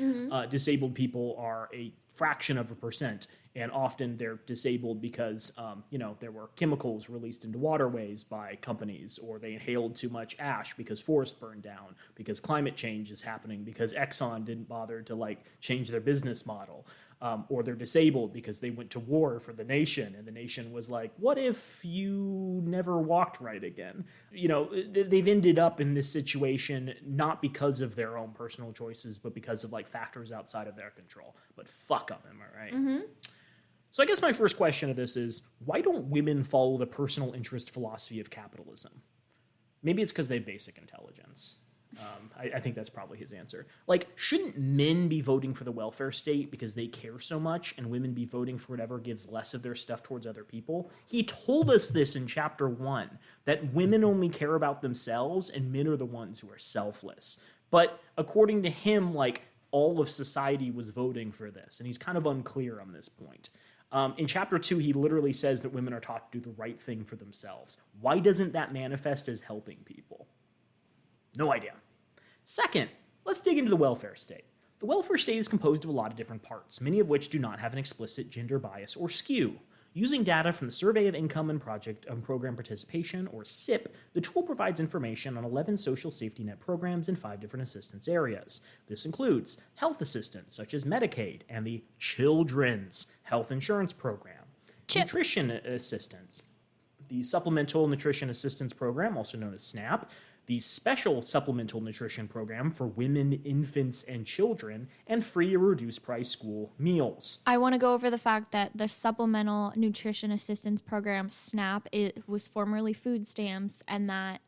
Disabled people are a fraction of a percent, and often they're disabled because, you know, there were chemicals released into waterways by companies, or they inhaled too much ash because forests burned down, because climate change is happening, because Exxon didn't bother to like change their business model. Or they're disabled because they went to war for the nation, and the nation was like, what if you never walked right again? You know, they've ended up in this situation not because of their own personal choices, but because of like factors outside of their control. But fuck them, am I right? So I guess my first question of this is, why don't women follow the personal interest philosophy of capitalism? Maybe it's because they have basic intelligence. I think that's probably his answer. Like, shouldn't men be voting for the welfare state because they care so much, and women be voting for whatever gives less of their stuff towards other people? He told us this in chapter 1, that women only care about themselves and men are the ones who are selfless. But according to him, like, all of society was voting for this, and he's kind of unclear on this point. In chapter 2, he literally says that women are taught to do the right thing for themselves. Why doesn't that manifest as helping people? No idea. Second, let's dig into the welfare state. The welfare state is composed of a lot of different parts, many of which do not have an explicit gender bias or skew. Using data from the Survey of Income and Program Participation, or SIP, the tool provides information on 11 social safety net programs in 5 different assistance areas. This includes health assistance, such as Medicaid, and the Children's Health Insurance Program. Nutrition assistance, the Supplemental Nutrition Assistance Program, also known as SNAP, the Special Supplemental Nutrition Program for women, infants, and children, and free or reduced price school meals. I want to go over the fact that the Supplemental Nutrition Assistance Program, SNAP, it was formerly food stamps, and that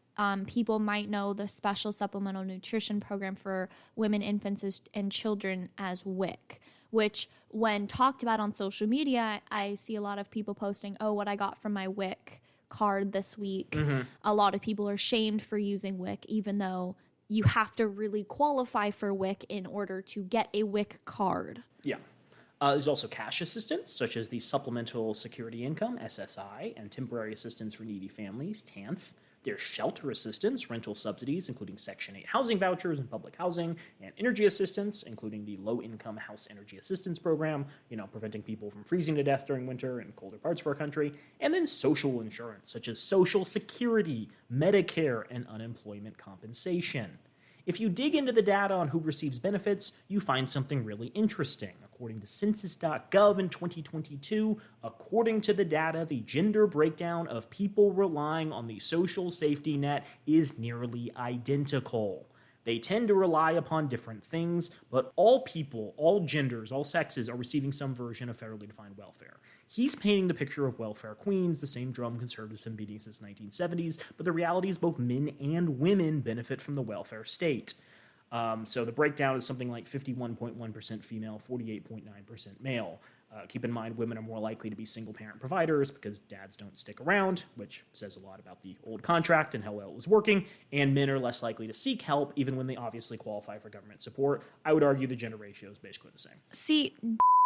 people might know the Special Supplemental Nutrition Program for women, infants, and children as WIC, which, when talked about on social media, I see a lot of people posting, oh, what I got from my WIC card this week. Mm-hmm. A lot of people are shamed for using WIC, even though you have to really qualify for WIC in order to get a WIC card. Yeah. There's also cash assistance, such as the Supplemental Security Income, SSI, and Temporary Assistance for Needy Families, TANF. There's shelter assistance, rental subsidies, including Section 8 housing vouchers and public housing, and energy assistance, including the Low-Income House Energy Assistance Program, preventing people from freezing to death during winter in colder parts of our country, and then social insurance, such as Social Security, Medicare, and unemployment compensation. If you dig into the data on who receives benefits, you find something really interesting. According to census.gov in 2022, according to the data, the gender breakdown of people relying on the social safety net is nearly identical. They tend to rely upon different things, but all people, all genders, all sexes are receiving some version of federally defined welfare. He's painting the picture of welfare queens, the same drum conservatives have been beating since the 1970s, but the reality is both men and women benefit from the welfare state. So the breakdown is something like 51.1% female, 48.9% male. Keep in mind, women are more likely to be single-parent providers because dads don't stick around, which says a lot about the old contract and how well it was working, and men are less likely to seek help, even when they obviously qualify for government support. I would argue the gender ratio is basically the same. See,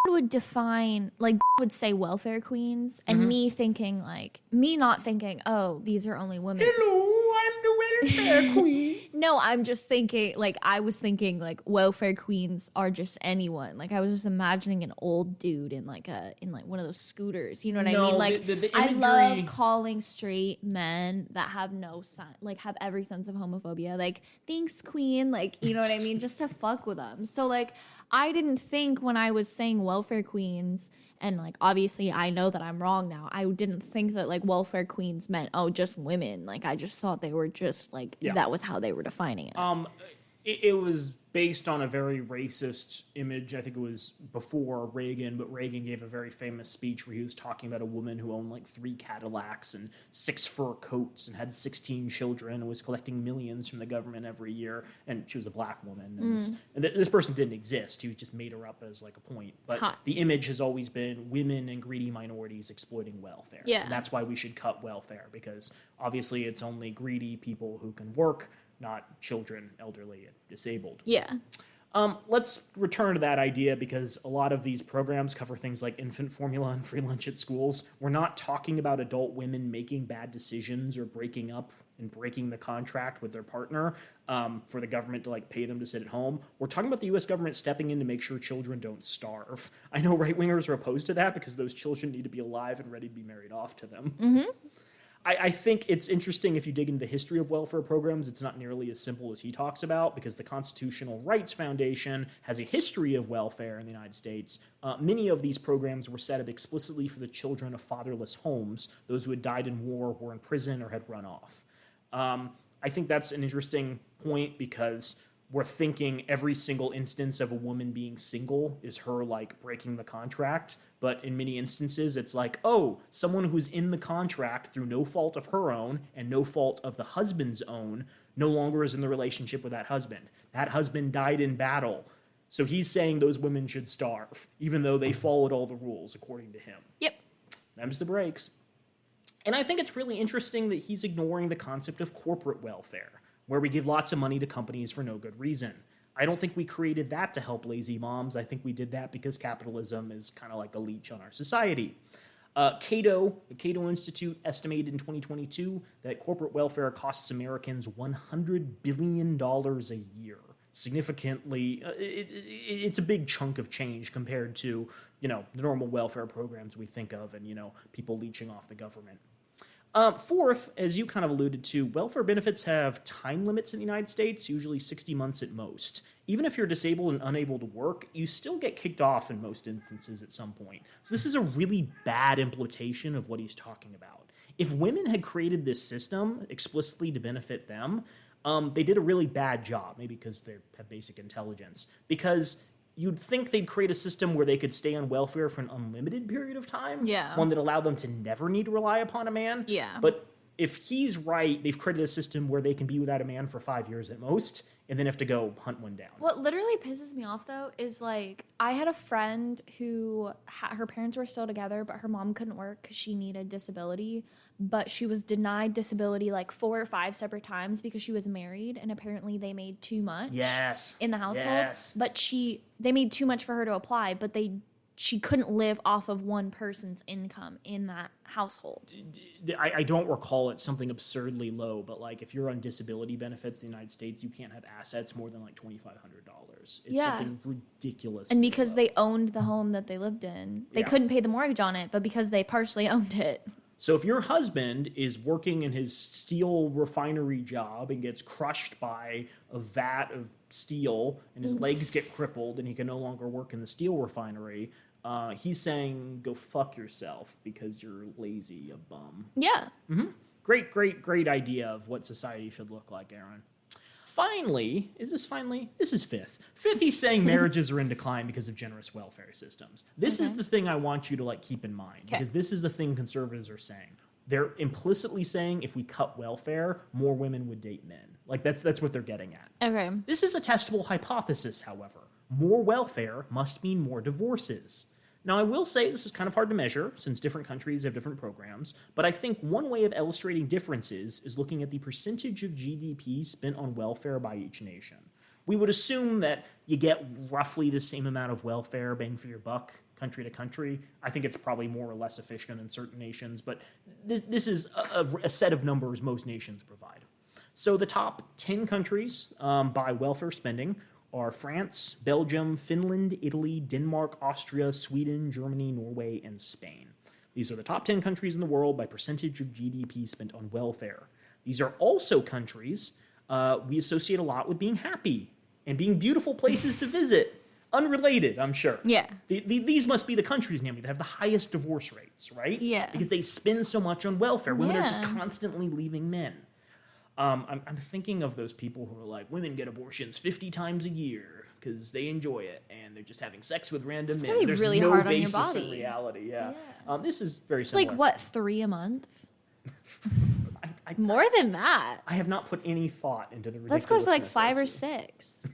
would define, would say welfare queens, and me not thinking, oh, these are only women. Hello, I'm the welfare queen. No, I'm just thinking, I was thinking, welfare queens are just anyone. I was just imagining an old dude in, one of those scooters. You know what I mean? The I imagery... love calling straight men that have no have every sense of homophobia. Thanks, queen. You know what I mean? Just to fuck with them. So, I didn't think when I was saying welfare queens, and obviously I know that I'm wrong now, I didn't think that welfare queens meant, oh, just women. I just thought they were just that was how they were defining it. It was based on a very racist image. I think it was before Reagan, but Reagan gave a very famous speech where he was talking about a woman who owned 3 Cadillacs and 6 fur coats and had 16 children and was collecting millions from the government every year. And she was a black woman. And this person didn't exist. He was just made her up as a point. But the image has always been women and greedy minorities exploiting welfare. Yeah. And that's why we should cut welfare, because obviously it's only greedy people who can work, not children, elderly, and disabled. Yeah. Let's return to that idea, because a lot of these programs cover things like infant formula and free lunch at schools. We're not talking about adult women making bad decisions or breaking up and breaking the contract with their partner for the government to pay them to sit at home. We're talking about the U.S. government stepping in to make sure children don't starve. I know right-wingers are opposed to that because those children need to be alive and ready to be married off to them. Mm-hmm. I think it's interesting if you dig into the history of welfare programs, it's not nearly as simple as he talks about, because the Constitutional Rights Foundation has a history of welfare in the United States. Many of these programs were set up explicitly for the children of fatherless homes, those who had died in war, were in prison, or had run off. I think that's an interesting point, because we're thinking every single instance of a woman being single is her breaking the contract. But in many instances, it's someone who's in the contract through no fault of her own and no fault of the husband's own no longer is in the relationship with that husband. That husband died in battle. So he's saying those women should starve, even though they followed all the rules, according to him. Yep. Them's the breaks. And I think it's really interesting that he's ignoring the concept of corporate welfare. where we give lots of money to companies for no good reason. I don't think we created that to help lazy moms. I think we did that because capitalism is kind of like a leech on our society. Cato, the Cato Institute, estimated in 2022 that corporate welfare costs Americans $100 billion a year. Significantly, it's a big chunk of change compared to, the normal welfare programs we think of and, people leeching off the government. Fourth, as you kind of alluded to, welfare benefits have time limits in the United States, usually 60 months at most. Even if you're disabled and unable to work, you still get kicked off in most instances at some point. So this is a really bad implementation of what he's talking about. If women had created this system explicitly to benefit them, they did a really bad job, maybe because they have basic intelligence. Because you'd think they'd create a system where they could stay on welfare for an unlimited period of time. Yeah. One that allowed them to never need to rely upon a man. Yeah. But if he's right, they've created a system where they can be without a man for 5 years at most, and then have to go hunt one down. What literally pisses me off, though, is like I had a friend who her parents were still together, but her mom couldn't work because she needed disability. But she was denied disability like 4 or 5 separate times because she was married, and apparently they made too much in the household. Yes. But they made too much for her to apply, but she couldn't live off of one person's income in that household. I don't recall it something absurdly low, but like if you're on disability benefits in the United States, you can't have assets more than like $2,500. It's something ridiculous. And because they owned the home that they lived in, they couldn't pay the mortgage on it, but because they partially owned it. So if your husband is working in his steel refinery job and gets crushed by a vat of steel and his legs get crippled and he can no longer work in the steel refinery, he's saying, go fuck yourself because you're lazy, you bum. Yeah. Mm-hmm. Great idea of what society should look like, Aaron. Finally, this is fifth. Fifth, he's saying marriages are in decline because of generous welfare systems. This is the thing I want you to keep in mind, because this is the thing conservatives are saying. They're implicitly saying if we cut welfare, more women would date men. That's what they're getting at. Okay. This is a testable hypothesis, however. More welfare must mean more divorces. Now, I will say this is kind of hard to measure, since different countries have different programs, but I think one way of illustrating differences is looking at the percentage of GDP spent on welfare by each nation. We would assume that you get roughly the same amount of welfare bang for your buck, country to country. I think it's probably more or less efficient in certain nations, but this is a set of numbers most nations provide. So the top 10 countries by welfare spending are France, Belgium, Finland, Italy, Denmark, Austria, Sweden, Germany, Norway, and Spain. These are the top 10 countries in the world by percentage of GDP spent on welfare. These are also countries we associate a lot with being happy and being beautiful places to visit. Unrelated, I'm sure. Yeah. These must be the countries, namely, that have the highest divorce rates, right? Yeah. Because they spend so much on welfare. Women are just constantly leaving men. I'm thinking of those people who are like, women get abortions 50 times a year because they enjoy it, and they're just having sex with random men. Be There's really no hard basis on your body. in reality. Yeah. Yeah. This is very It's similar. like, what, 3 a month? I More than that. I have not put any thought into the Let's ridiculousness. go to like 5 or as 6.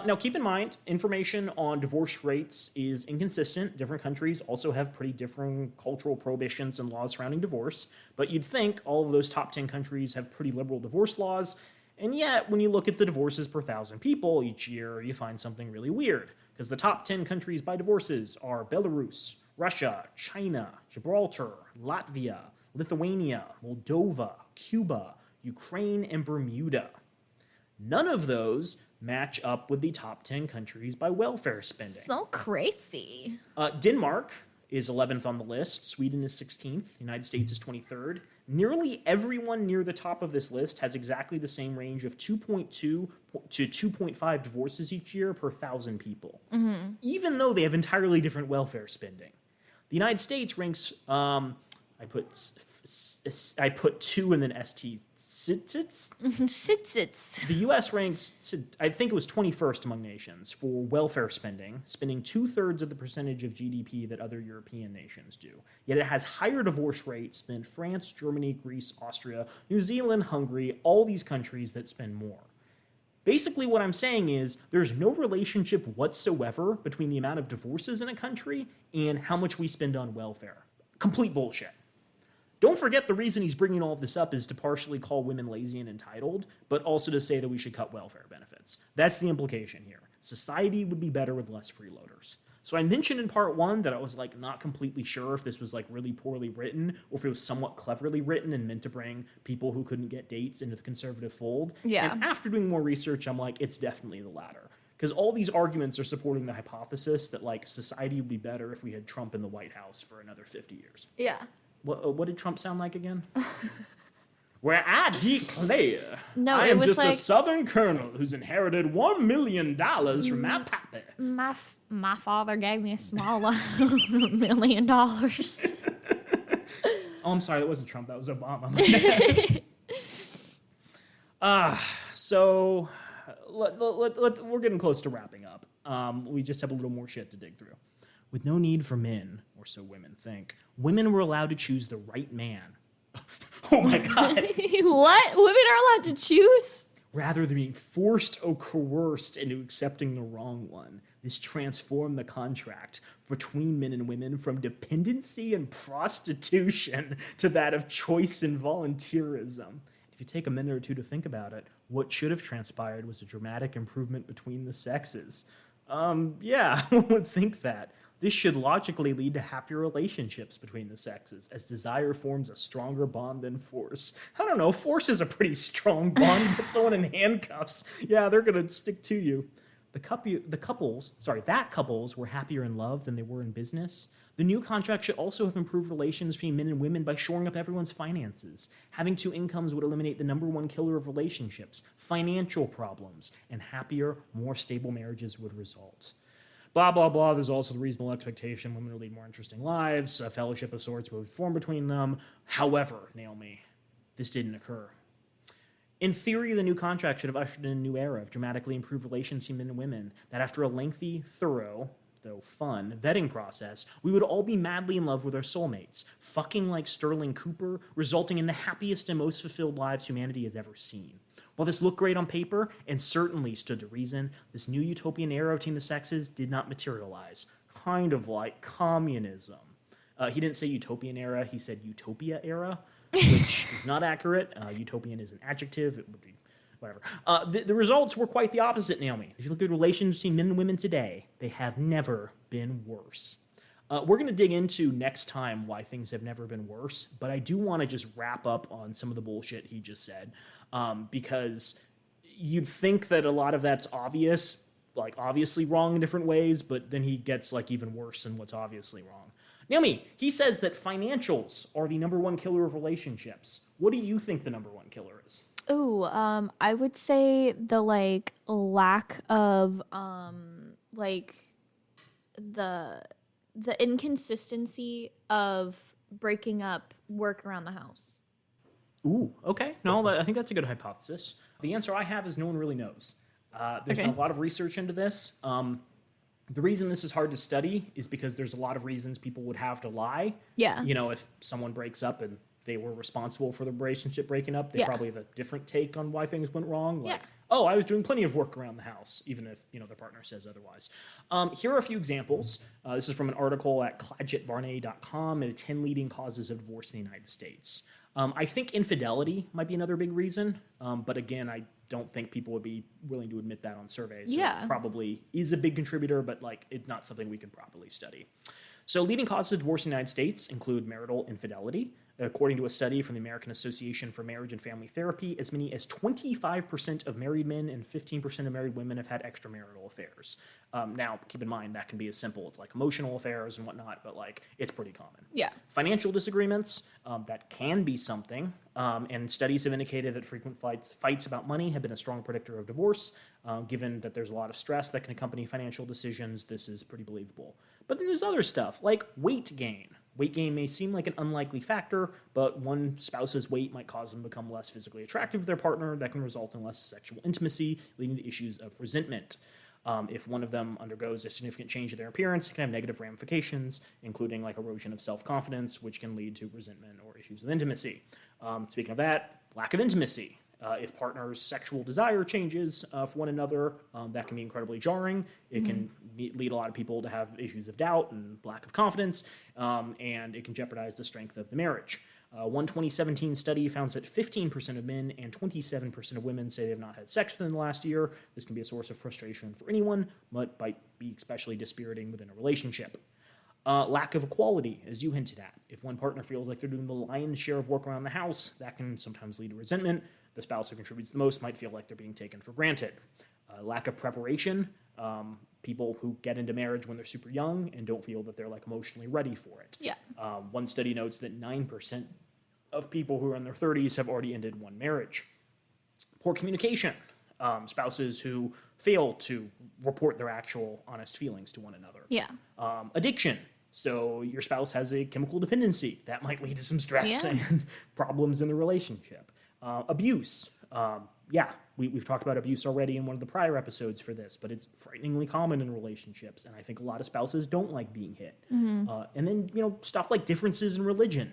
Now, keep in mind, information on divorce rates is inconsistent. Different countries also have pretty different cultural prohibitions and laws surrounding divorce. But you'd think all of those top 10 countries have pretty liberal divorce laws. And yet, when you look at the divorces per 1,000 people each year, you find something really weird. Because the top 10 countries by divorces are Belarus, Russia, China, Gibraltar, Latvia, Lithuania, Moldova, Cuba, Ukraine, and Bermuda. None of those match up with the top 10 countries by welfare spending. So crazy. Denmark is 11th on the list. Sweden is 16th. The United States is 23rd. Nearly everyone near the top of this list has exactly the same range of 2.2 to 2.5 divorces each year per 1,000 people, even though they have entirely different welfare spending. The United States ranks, I put 2 and then ST. Sits. The U.S. ranks, I think it was 21st among nations for welfare spending 2/3 of the percentage of GDP that other European nations do. Yet it has higher divorce rates than France, Germany, Greece, Austria, New Zealand, Hungary, all these countries that spend more. Basically, what I'm saying is there's no relationship whatsoever between the amount of divorces in a country and how much we spend on welfare. Complete bullshit. Don't forget the reason he's bringing all of this up is to partially call women lazy and entitled, but also to say that we should cut welfare benefits. That's the implication here. Society would be better with less freeloaders. So I mentioned in part 1 that I was like not completely sure if this was like really poorly written or if it was somewhat cleverly written and meant to bring people who couldn't get dates into the conservative fold. Yeah. And after doing more research, I'm like, it's definitely the latter. Because all these arguments are supporting the hypothesis that like society would be better if we had Trump in the White House for another 50 years. Yeah. What did Trump sound like again? Where I declare, No, I it am was just a like- Southern colonel who's inherited $1 million from my pappy. My father gave me a small loan of $1 million. Oh, I'm sorry, that wasn't Trump. That was Obama. So we're getting close to wrapping up. We just have a little more shit to dig through. With no need for men, or so women think, women were allowed to choose the right man. Oh my God. What? Women are allowed to choose? Rather than being forced or coerced into accepting the wrong one. This transformed the contract between men and women from dependency and prostitution to that of choice and volunteerism. If you take a minute or two to think about it, what should have transpired was a dramatic improvement between the sexes. Yeah, one would think that. This should logically lead to happier relationships between the sexes, as desire forms a stronger bond than force. I don't know, force is a pretty strong bond. You put someone in handcuffs, yeah, they're gonna stick to you. That couples were happier in love than they were in business. The new contract should also have improved relations between men and women by shoring up everyone's finances. Having two incomes would eliminate the number one killer of relationships, financial problems, and happier, more stable marriages would result. Blah, blah, blah. There's also the reasonable expectation women would lead more interesting lives. A fellowship of sorts would form between them. However, Naomi, this didn't occur. In theory, the new contract should have ushered in a new era of dramatically improved relations between men and women, that after a lengthy, thorough, though fun, vetting process, we would all be madly in love with our soulmates, fucking like Sterling Cooper, resulting in the happiest and most fulfilled lives humanity has ever seen. While this looked great on paper, and certainly stood to reason, this new utopian era between the sexes did not materialize, kind of like communism. He didn't say utopian era, he said utopia era, which is not accurate. Utopian is an adjective, it would be whatever. The results were quite the opposite, Naomi. If you look at relations between men and women today, they have never been worse. We're going to dig into next time why things have never been worse, but I do want to just wrap up on some of the bullshit he just said, because you'd think that a lot of that's obvious, like obviously wrong in different ways, but then he gets like even worse in what's obviously wrong. Naomi, he says that financials are the number one killer of relationships. What do you think the number one killer is? Ooh, I would say the like lack of like the inconsistency of breaking up work around the house. Ooh, okay. No, I think that's a good hypothesis. The answer I have is no one really knows. There's been a lot of research into this. The reason this is hard to study is because there's a lot of reasons people would have to lie. Yeah. You know, if someone breaks up and they were responsible for the relationship breaking up, they probably have a different take on why things went wrong. Like, oh, I was doing plenty of work around the house, even if, you know, their partner says otherwise. Here are a few examples. This is from an article at cladgettbarnay.com and 10 leading causes of divorce in the United States. I think infidelity might be another big reason, but again, I don't think people would be willing to admit that on surveys. Yeah. It probably is a big contributor, but like it's not something we can properly study. So leading causes of divorce in the United States include marital infidelity. According to a study from the American Association for Marriage and Family Therapy, as many as 25% of married men and 15% of married women have had extramarital affairs. Now, keep in mind, that can be as simple as like emotional affairs and whatnot, but like it's pretty common. Yeah. Financial disagreements, that can be something. And studies have indicated that frequent fights about money have been a strong predictor of divorce. Given that there's a lot of stress that can accompany financial decisions, this is pretty believable. But then there's other stuff like weight gain. Weight gain may seem like an unlikely factor, but one spouse's weight might cause them to become less physically attractive to their partner. That can result in less sexual intimacy, leading to issues of resentment. If one of them undergoes a significant change in their appearance, it can have negative ramifications, including like erosion of self-confidence, which can lead to resentment or issues of intimacy. Speaking of that, lack of intimacy. If partners' sexual desire changes for one another, that can be incredibly jarring. It can lead a lot of people to have issues of doubt and lack of confidence, and it can jeopardize the strength of the marriage. One 2017 study found that 15% of men and 27% of women say they have not had sex within the last year. This can be a source of frustration for anyone, but might be especially dispiriting within a relationship. Lack of equality, as you hinted at. If one partner feels like they're doing the lion's share of work around the house, that can sometimes lead to resentment. The spouse who contributes the most might feel like they're being taken for granted. Lack of preparation. People who get into marriage when they're super young and don't feel that they're like emotionally ready for it. Yeah. One study notes that 9% of people who are in their 30s have already ended one marriage. Poor communication. Spouses who fail to report their actual honest feelings to one another. Yeah. Addiction. So your spouse has a chemical dependency. That might lead to some stress and problems in the relationship. Abuse. We've talked about abuse already in one of the prior episodes for this, but it's frighteningly common in relationships, and I think a lot of spouses don't like being hit. And then, stuff like differences in religion.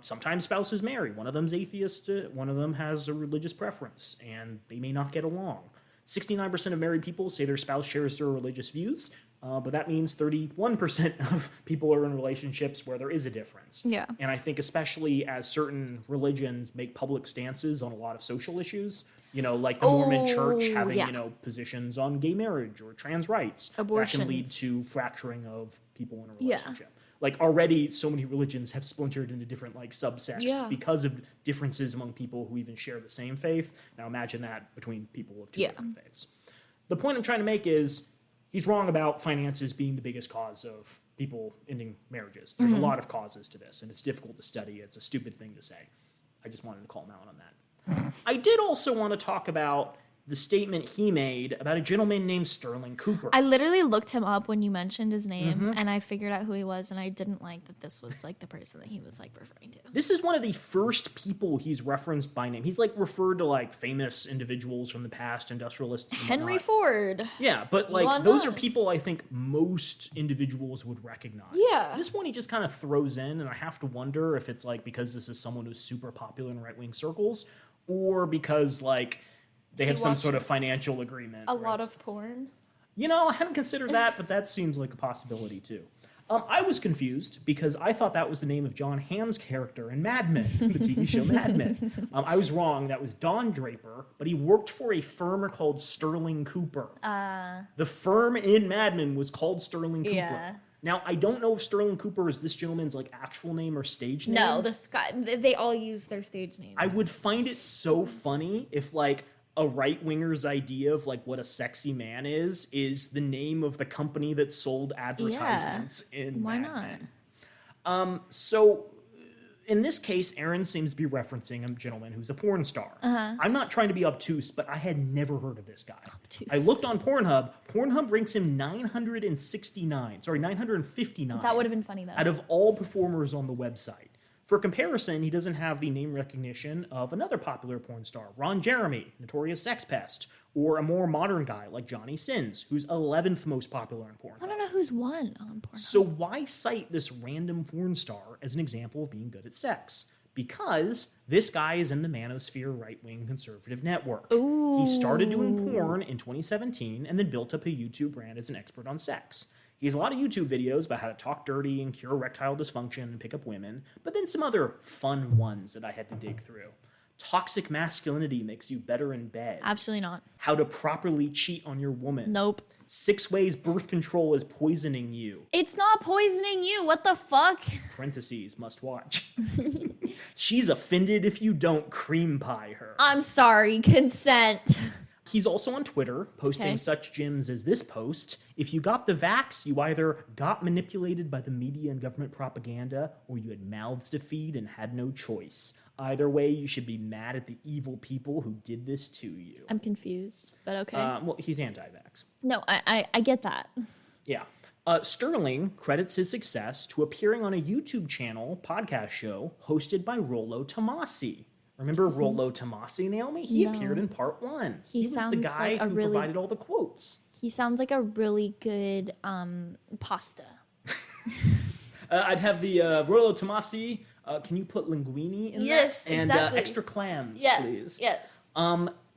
Sometimes spouses marry. One of them's atheist, one of them has a religious preference, and they may not get along. 69% of married people say their spouse shares their religious views, but that means 31% of people are in relationships where there is a difference. Yeah. And I think especially as certain religions make public stances on a lot of social issues, like the Mormon church having, positions on gay marriage or trans rights, abortions, that can lead to fracturing of people in a relationship. Like already so many religions have splintered into different subsects because of differences among people who even share the same faith. Now imagine that between people of two different faiths. The point I'm trying to make is he's wrong about finances being the biggest cause of people ending marriages. There's a lot of causes to this, and it's difficult to study. It's a stupid thing to say. I just wanted to call him out on that. I did also want to talk about the statement he made about a gentleman named Sterling Cooper. I literally looked him up when you mentioned his name, and I figured out who he was, and I didn't like that this was the person that he was referring to. This is one of the first people he's referenced by name. He's referred to famous individuals from the past, industrialists. And Henry whatnot. Ford. Yeah, but Elon those are Musk. people I think most individuals would recognize. Yeah. This one he just kind of throws in, and I have to wonder if it's because this is someone who's super popular in right-wing circles, or because they have some sort of financial agreement. A lot of porn. I hadn't considered that, but that seems like a possibility too. I was confused because I thought that was the name of John Hamm's character in Mad Men, the TV show Mad Men. I was wrong. That was Don Draper, but he worked for a firm called Sterling Cooper. The firm in Mad Men was called Sterling Cooper. Yeah. Now, I don't know if Sterling Cooper is this gentleman's actual name or stage name. No, this guy, they all use their stage names. I would find it so funny if a right-winger's idea of what a sexy man is the name of the company that sold advertisements in Why Mad not? Men. So in this case, Aaron seems to be referencing a gentleman who's a porn star. I'm not trying to be obtuse, but I had never heard of this guy. Obtuse. I looked on Pornhub. Pornhub ranks him 959 That would have been funny though. out of all performers on the website. For comparison, he doesn't have the name recognition of another popular porn star, Ron Jeremy, notorious sex pest, or a more modern guy like Johnny Sins, who's 11th most popular in porn. I don't know who's won on Pornhub. So why cite this random porn star as an example of being good at sex? Because this guy is in the manosphere right-wing conservative network. Ooh. He started doing porn in 2017 and then built up a YouTube brand as an expert on sex. He has a lot of YouTube videos about how to talk dirty and cure erectile dysfunction and pick up women, but then some other fun ones that I had to dig through. Toxic masculinity makes you better in bed. Absolutely not. How to properly cheat on your woman. Nope. 6 ways birth control is poisoning you. It's not poisoning you. What the fuck? Parentheses, must watch. She's offended if you don't cream pie her. I'm sorry. Consent. He's also on Twitter, posting such gems as this post. If you got the vax, you either got manipulated by the media and government propaganda, or you had mouths to feed and had no choice. Either way, you should be mad at the evil people who did this to you. I'm confused, but okay. Well, he's anti-vax. No, I get that. Yeah. Sterling credits his success to appearing on a YouTube channel podcast show hosted by Rollo Tomasi. Remember Rollo Tomasi, Naomi? He appeared in part 1. He was the guy who provided all the quotes. He sounds like a really good pasta. I'd have the Rollo Tomasi Can you put linguine in Yes, that? And exactly. extra clams, Yes, please. yes.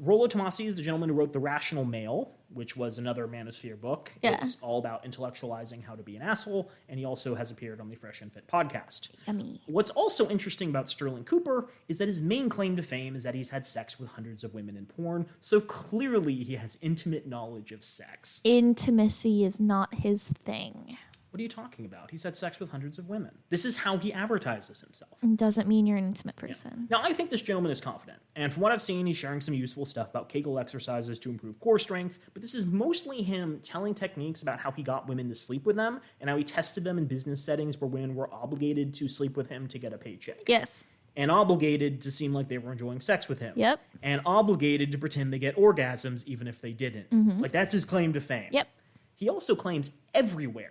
Rollo Tomassi is the gentleman who wrote The Rational Male, which was another Manosphere book. Yeah. It's all about intellectualizing how to be an asshole, and he also has appeared on the Fresh and Fit podcast. Yummy. What's also interesting about Sterling Cooper is that his main claim to fame is that he's had sex with hundreds of women in porn, so clearly he has intimate knowledge of sex. Intimacy is not his thing. What are you talking about? He's had sex with hundreds of women. This is how he advertises himself. Doesn't mean you're an intimate person. Now, I think this gentleman is confident, and from what I've seen, he's sharing some useful stuff about Kegel exercises to improve core strength, but this is mostly him telling techniques about how he got women to sleep with them, and how he tested them in business settings where women were obligated to sleep with him to get a paycheck. Yes. And obligated to seem like they were enjoying sex with him. Yep. And obligated to pretend they get orgasms even if they didn't. Like, that's his claim to fame. Yep. He also claims everywhere,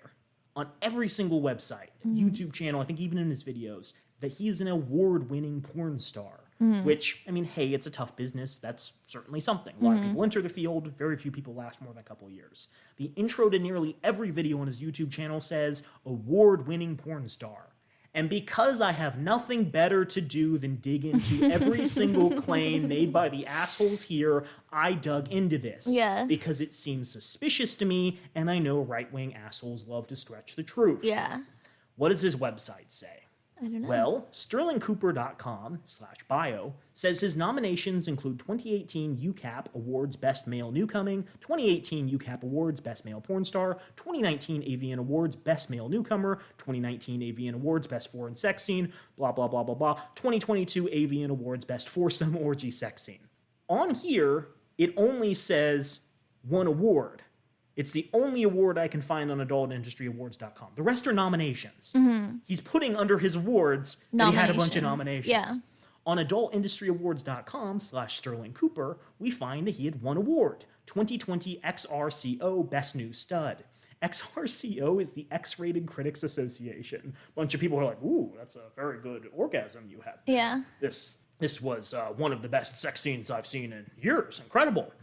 on every single website, YouTube channel, I think even in his videos, that he is an award-winning porn star. Which, I mean, hey, it's a tough business. That's certainly something. A lot of people enter the field. Very few people last more than a couple of years. The intro to nearly every video on his YouTube channel says, award-winning porn star. And because I have nothing better to do than dig into every single claim made by the assholes here, I dug into this. Yeah. Because it seems suspicious to me, and I know right-wing assholes love to stretch the truth. Yeah. What does his website say? I don't know. Well, sterlingcooper.com/bio says his nominations include 2018 UCAP Awards Best Male Newcoming, 2018 UCAP Awards Best Male Porn Star, 2019 AVN Awards Best Male Newcomer, 2019 AVN Awards Best Foreign Sex Scene, blah, blah, blah, blah, blah, 2022 AVN Awards Best Foursome Orgy Sex Scene. On here, it only says one award. It's the only award I can find on adultindustry.awards.com. The rest are nominations. He's putting under his awards that he had a bunch of nominations. Yeah. On adultindustry.awards.com/Sterling Cooper, we find that he had one award, 2020 XRCO Best New Stud. XRCO is the X-Rated Critics Association. A bunch of people are like, ooh, that's a very good orgasm you had. Yeah. This was one of the best sex scenes I've seen in years. Incredible.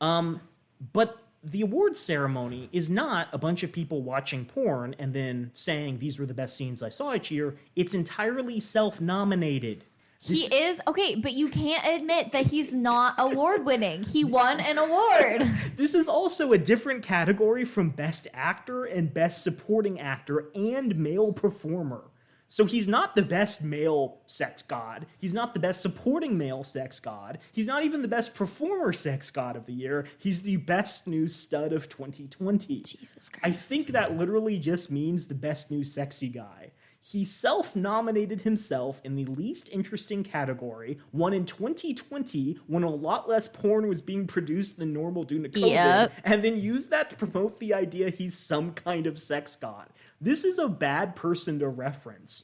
But the awards ceremony is not a bunch of people watching porn and then saying these were the best scenes I saw each year. It's entirely self-nominated. He is okay, but you can't admit that he's not award winning. He won an award. This is also a different category from Best Actor and Best Supporting Actor and Male Performer. So he's not the best male sex god. He's not the best supporting male sex god. He's not even the best performer sex god of the year. He's the best new stud of 2020. Jesus Christ. I think that literally just means the best new sexy guy. He self-nominated himself in the least interesting category, won in 2020 when a lot less porn was being produced than normal due to COVID, Yep. and then used that to promote the idea he's some kind of sex god. This is a bad person to reference.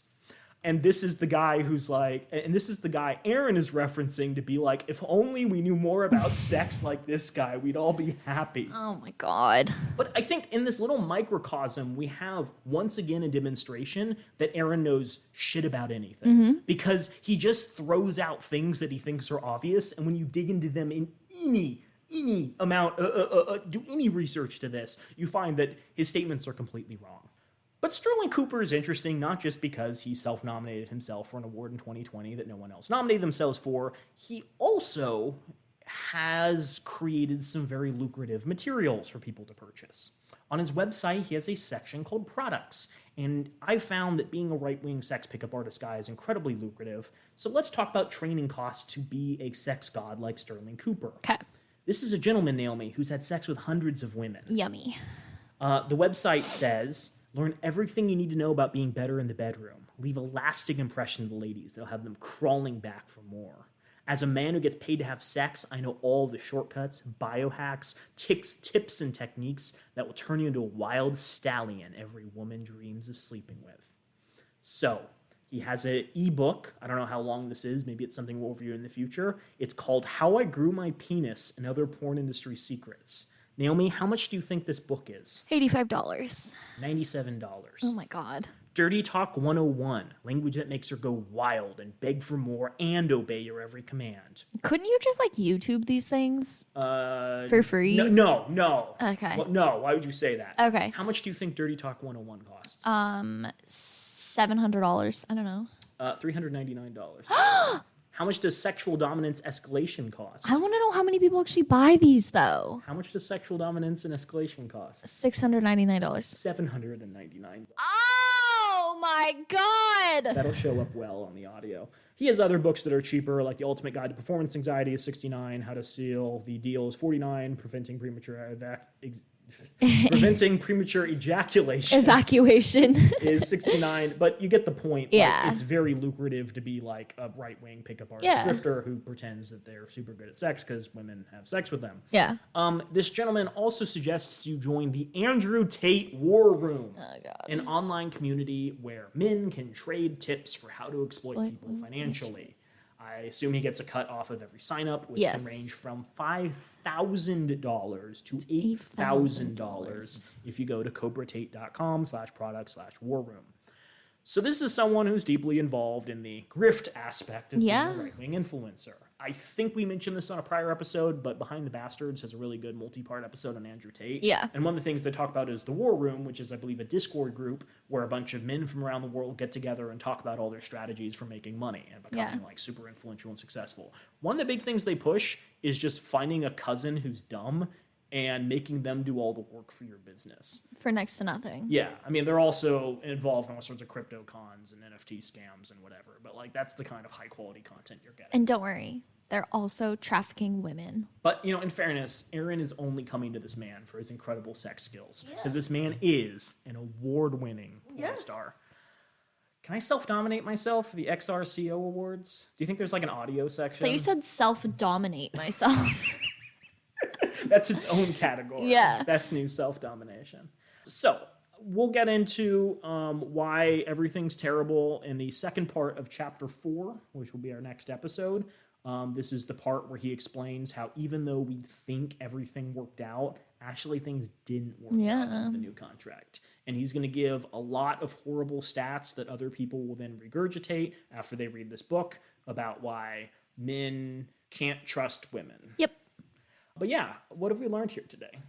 And this is the guy who's like, and this is the guy Aaron is referencing to be like, if only we knew more about sex like this guy, we'd all be happy. Oh my God. But I think in this little microcosm, we have once again a demonstration that Aaron knows shit about anything. Because he just throws out things that he thinks are obvious, and when you dig into them in any amount, do any research to this, you find that his statements are completely wrong. But Sterling Cooper is interesting not just because he self-nominated himself for an award in 2020 that no one else nominated themselves for. He also has created some very lucrative materials for people to purchase. On his website, he has a section called Products, and I found that being a right-wing sex pickup artist guy is incredibly lucrative. So let's talk about training costs to be a sex god like Sterling Cooper. Okay. This is a gentleman, Naomi, who's had sex with hundreds of women. Yummy. The website says, learn everything you need to know about being better in the bedroom. Leave a lasting impression of the ladies that'll have them crawling back for more. As a man who gets paid to have sex, I know all the shortcuts, biohacks, tips, and techniques that will turn you into a wild stallion every woman dreams of sleeping with. So, he has an ebook. I don't know how long this is. Maybe it's something we'll review in the future. It's called How I Grew My Penis and Other Porn Industry Secrets. Naomi, how much do you think this book is? $85. $97. Oh my God. Dirty Talk 101, language that makes her go wild and beg for more and obey your every command. Couldn't you just like YouTube these things for free? No. Okay. Well, no, why would you say that? Okay. How much do you think Dirty Talk 101 costs? $700. I don't know. $399. How much does sexual dominance escalation cost? I want to know how many people actually buy these, though. How much does sexual dominance and escalation cost? $699. $799. Oh my God! That'll show up well on the audio. He has other books that are cheaper, like The Ultimate Guide to Performance Anxiety is $69, How to Seal the Deal is $49, Preventing premature ejaculation Evacuation. is $69, but you get the point. Yeah. Like, it's very lucrative to be like a right-wing pickup artist grifter who pretends that they're super good at sex because women have sex with them. Yeah. This gentleman also suggests you join the Andrew Tate War Room, an online community where men can trade tips for how to exploit people financially. I assume he gets a cut off of every sign up, which can range from $5,000 to $8,000 if you go to cobratate.com/product/war room. So this is someone who's deeply involved in the grift aspect of being a right-wing influencer. I think we mentioned this on a prior episode, but Behind the Bastards has a really good multi-part episode on Andrew Tate. Yeah. And one of the things they talk about is the War Room, which is, I believe, a Discord group where a bunch of men from around the world get together and talk about all their strategies for making money and becoming like super influential and successful. One of the big things they push is just finding a cousin who's dumb and making them do all the work for your business. For next to nothing. Yeah. I mean, they're also involved in all sorts of crypto cons and NFT scams and whatever. But, like, that's the kind of high-quality content you're getting. And don't worry, they're also trafficking women. But, you know, in fairness, Aaron is only coming to this man for his incredible sex skills. Because this man is an award-winning porn star. Can I self-nominate myself for the XRCO Awards? Do you think there's, like, an audio section? So you said self-dominate myself. That's its own category. Yeah. That's new self-domination. So we'll get into why everything's terrible in the second part of chapter 4, which will be our next episode. This is the part where he explains how even though we think everything worked out, actually things didn't work out in the new contract. And he's going to give a lot of horrible stats that other people will then regurgitate after they read this book about why men can't trust women. Yep. But yeah, what have we learned here today?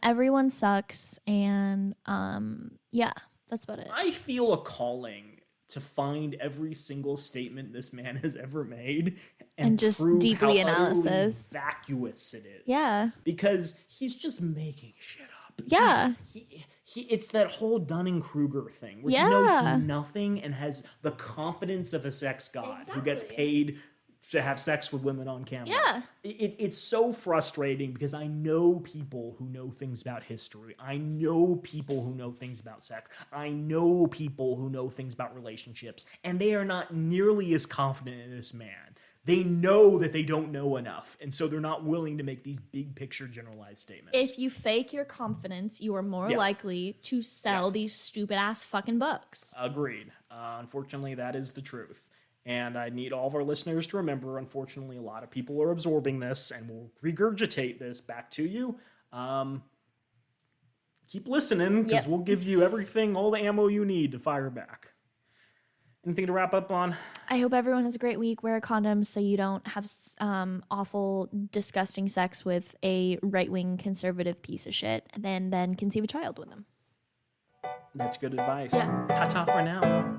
Everyone sucks, and that's about it. I feel a calling to find every single statement this man has ever made and just prove deeply how analysis. Vacuous it is. Yeah. Because he's just making shit up. Yeah. It's that whole Dunning-Kruger thing where he knows nothing and has the confidence of a sex god who gets paid to have sex with women on camera. Yeah. It's so frustrating because I know people who know things about history. I know people who know things about sex. I know people who know things about relationships. And they are not nearly as confident in this man. They know that they don't know enough. And so they're not willing to make these big picture generalized statements. If you fake your confidence, you are more likely to sell these stupid ass fucking books. Agreed. Unfortunately, that is the truth. And I need all of our listeners to remember, unfortunately, a lot of people are absorbing this and will regurgitate this back to you. Keep listening, because we'll give you everything, all the ammo you need to fire back. Anything to wrap up on? I hope everyone has a great week. Wear a condom so you don't have awful, disgusting sex with a right-wing conservative piece of shit, and then conceive a child with them. That's good advice. Ta-ta for now.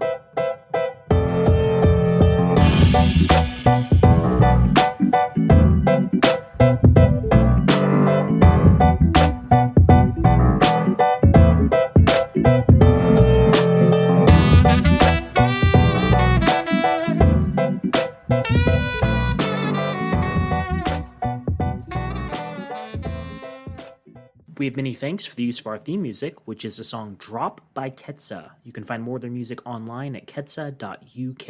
We have many thanks for the use of our theme music, which is the song Drop by Ketsa. You can find more of their music online at ketsa.uk.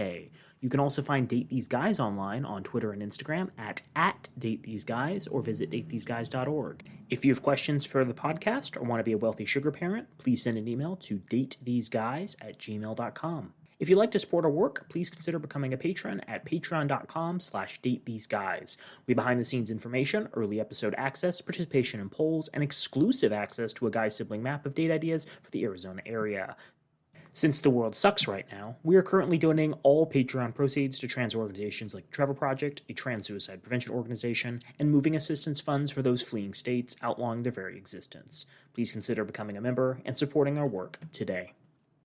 You can also find Date These Guys online on Twitter and Instagram at @DateTheseGuys or visit datetheseguys.org. If you have questions for the podcast or want to be a wealthy sugar parent, please send an email to datetheseguys@gmail.com. If you'd like to support our work, please consider becoming a patron at patreon.com/datetheseguys. We have behind-the-scenes information, early episode access, participation in polls, and exclusive access to a guy sibling map of date ideas for the Arizona area. Since the world sucks right now, we are currently donating all Patreon proceeds to trans organizations like the Trevor Project, a trans suicide prevention organization, and moving assistance funds for those fleeing states outlawing their very existence. Please consider becoming a member and supporting our work today.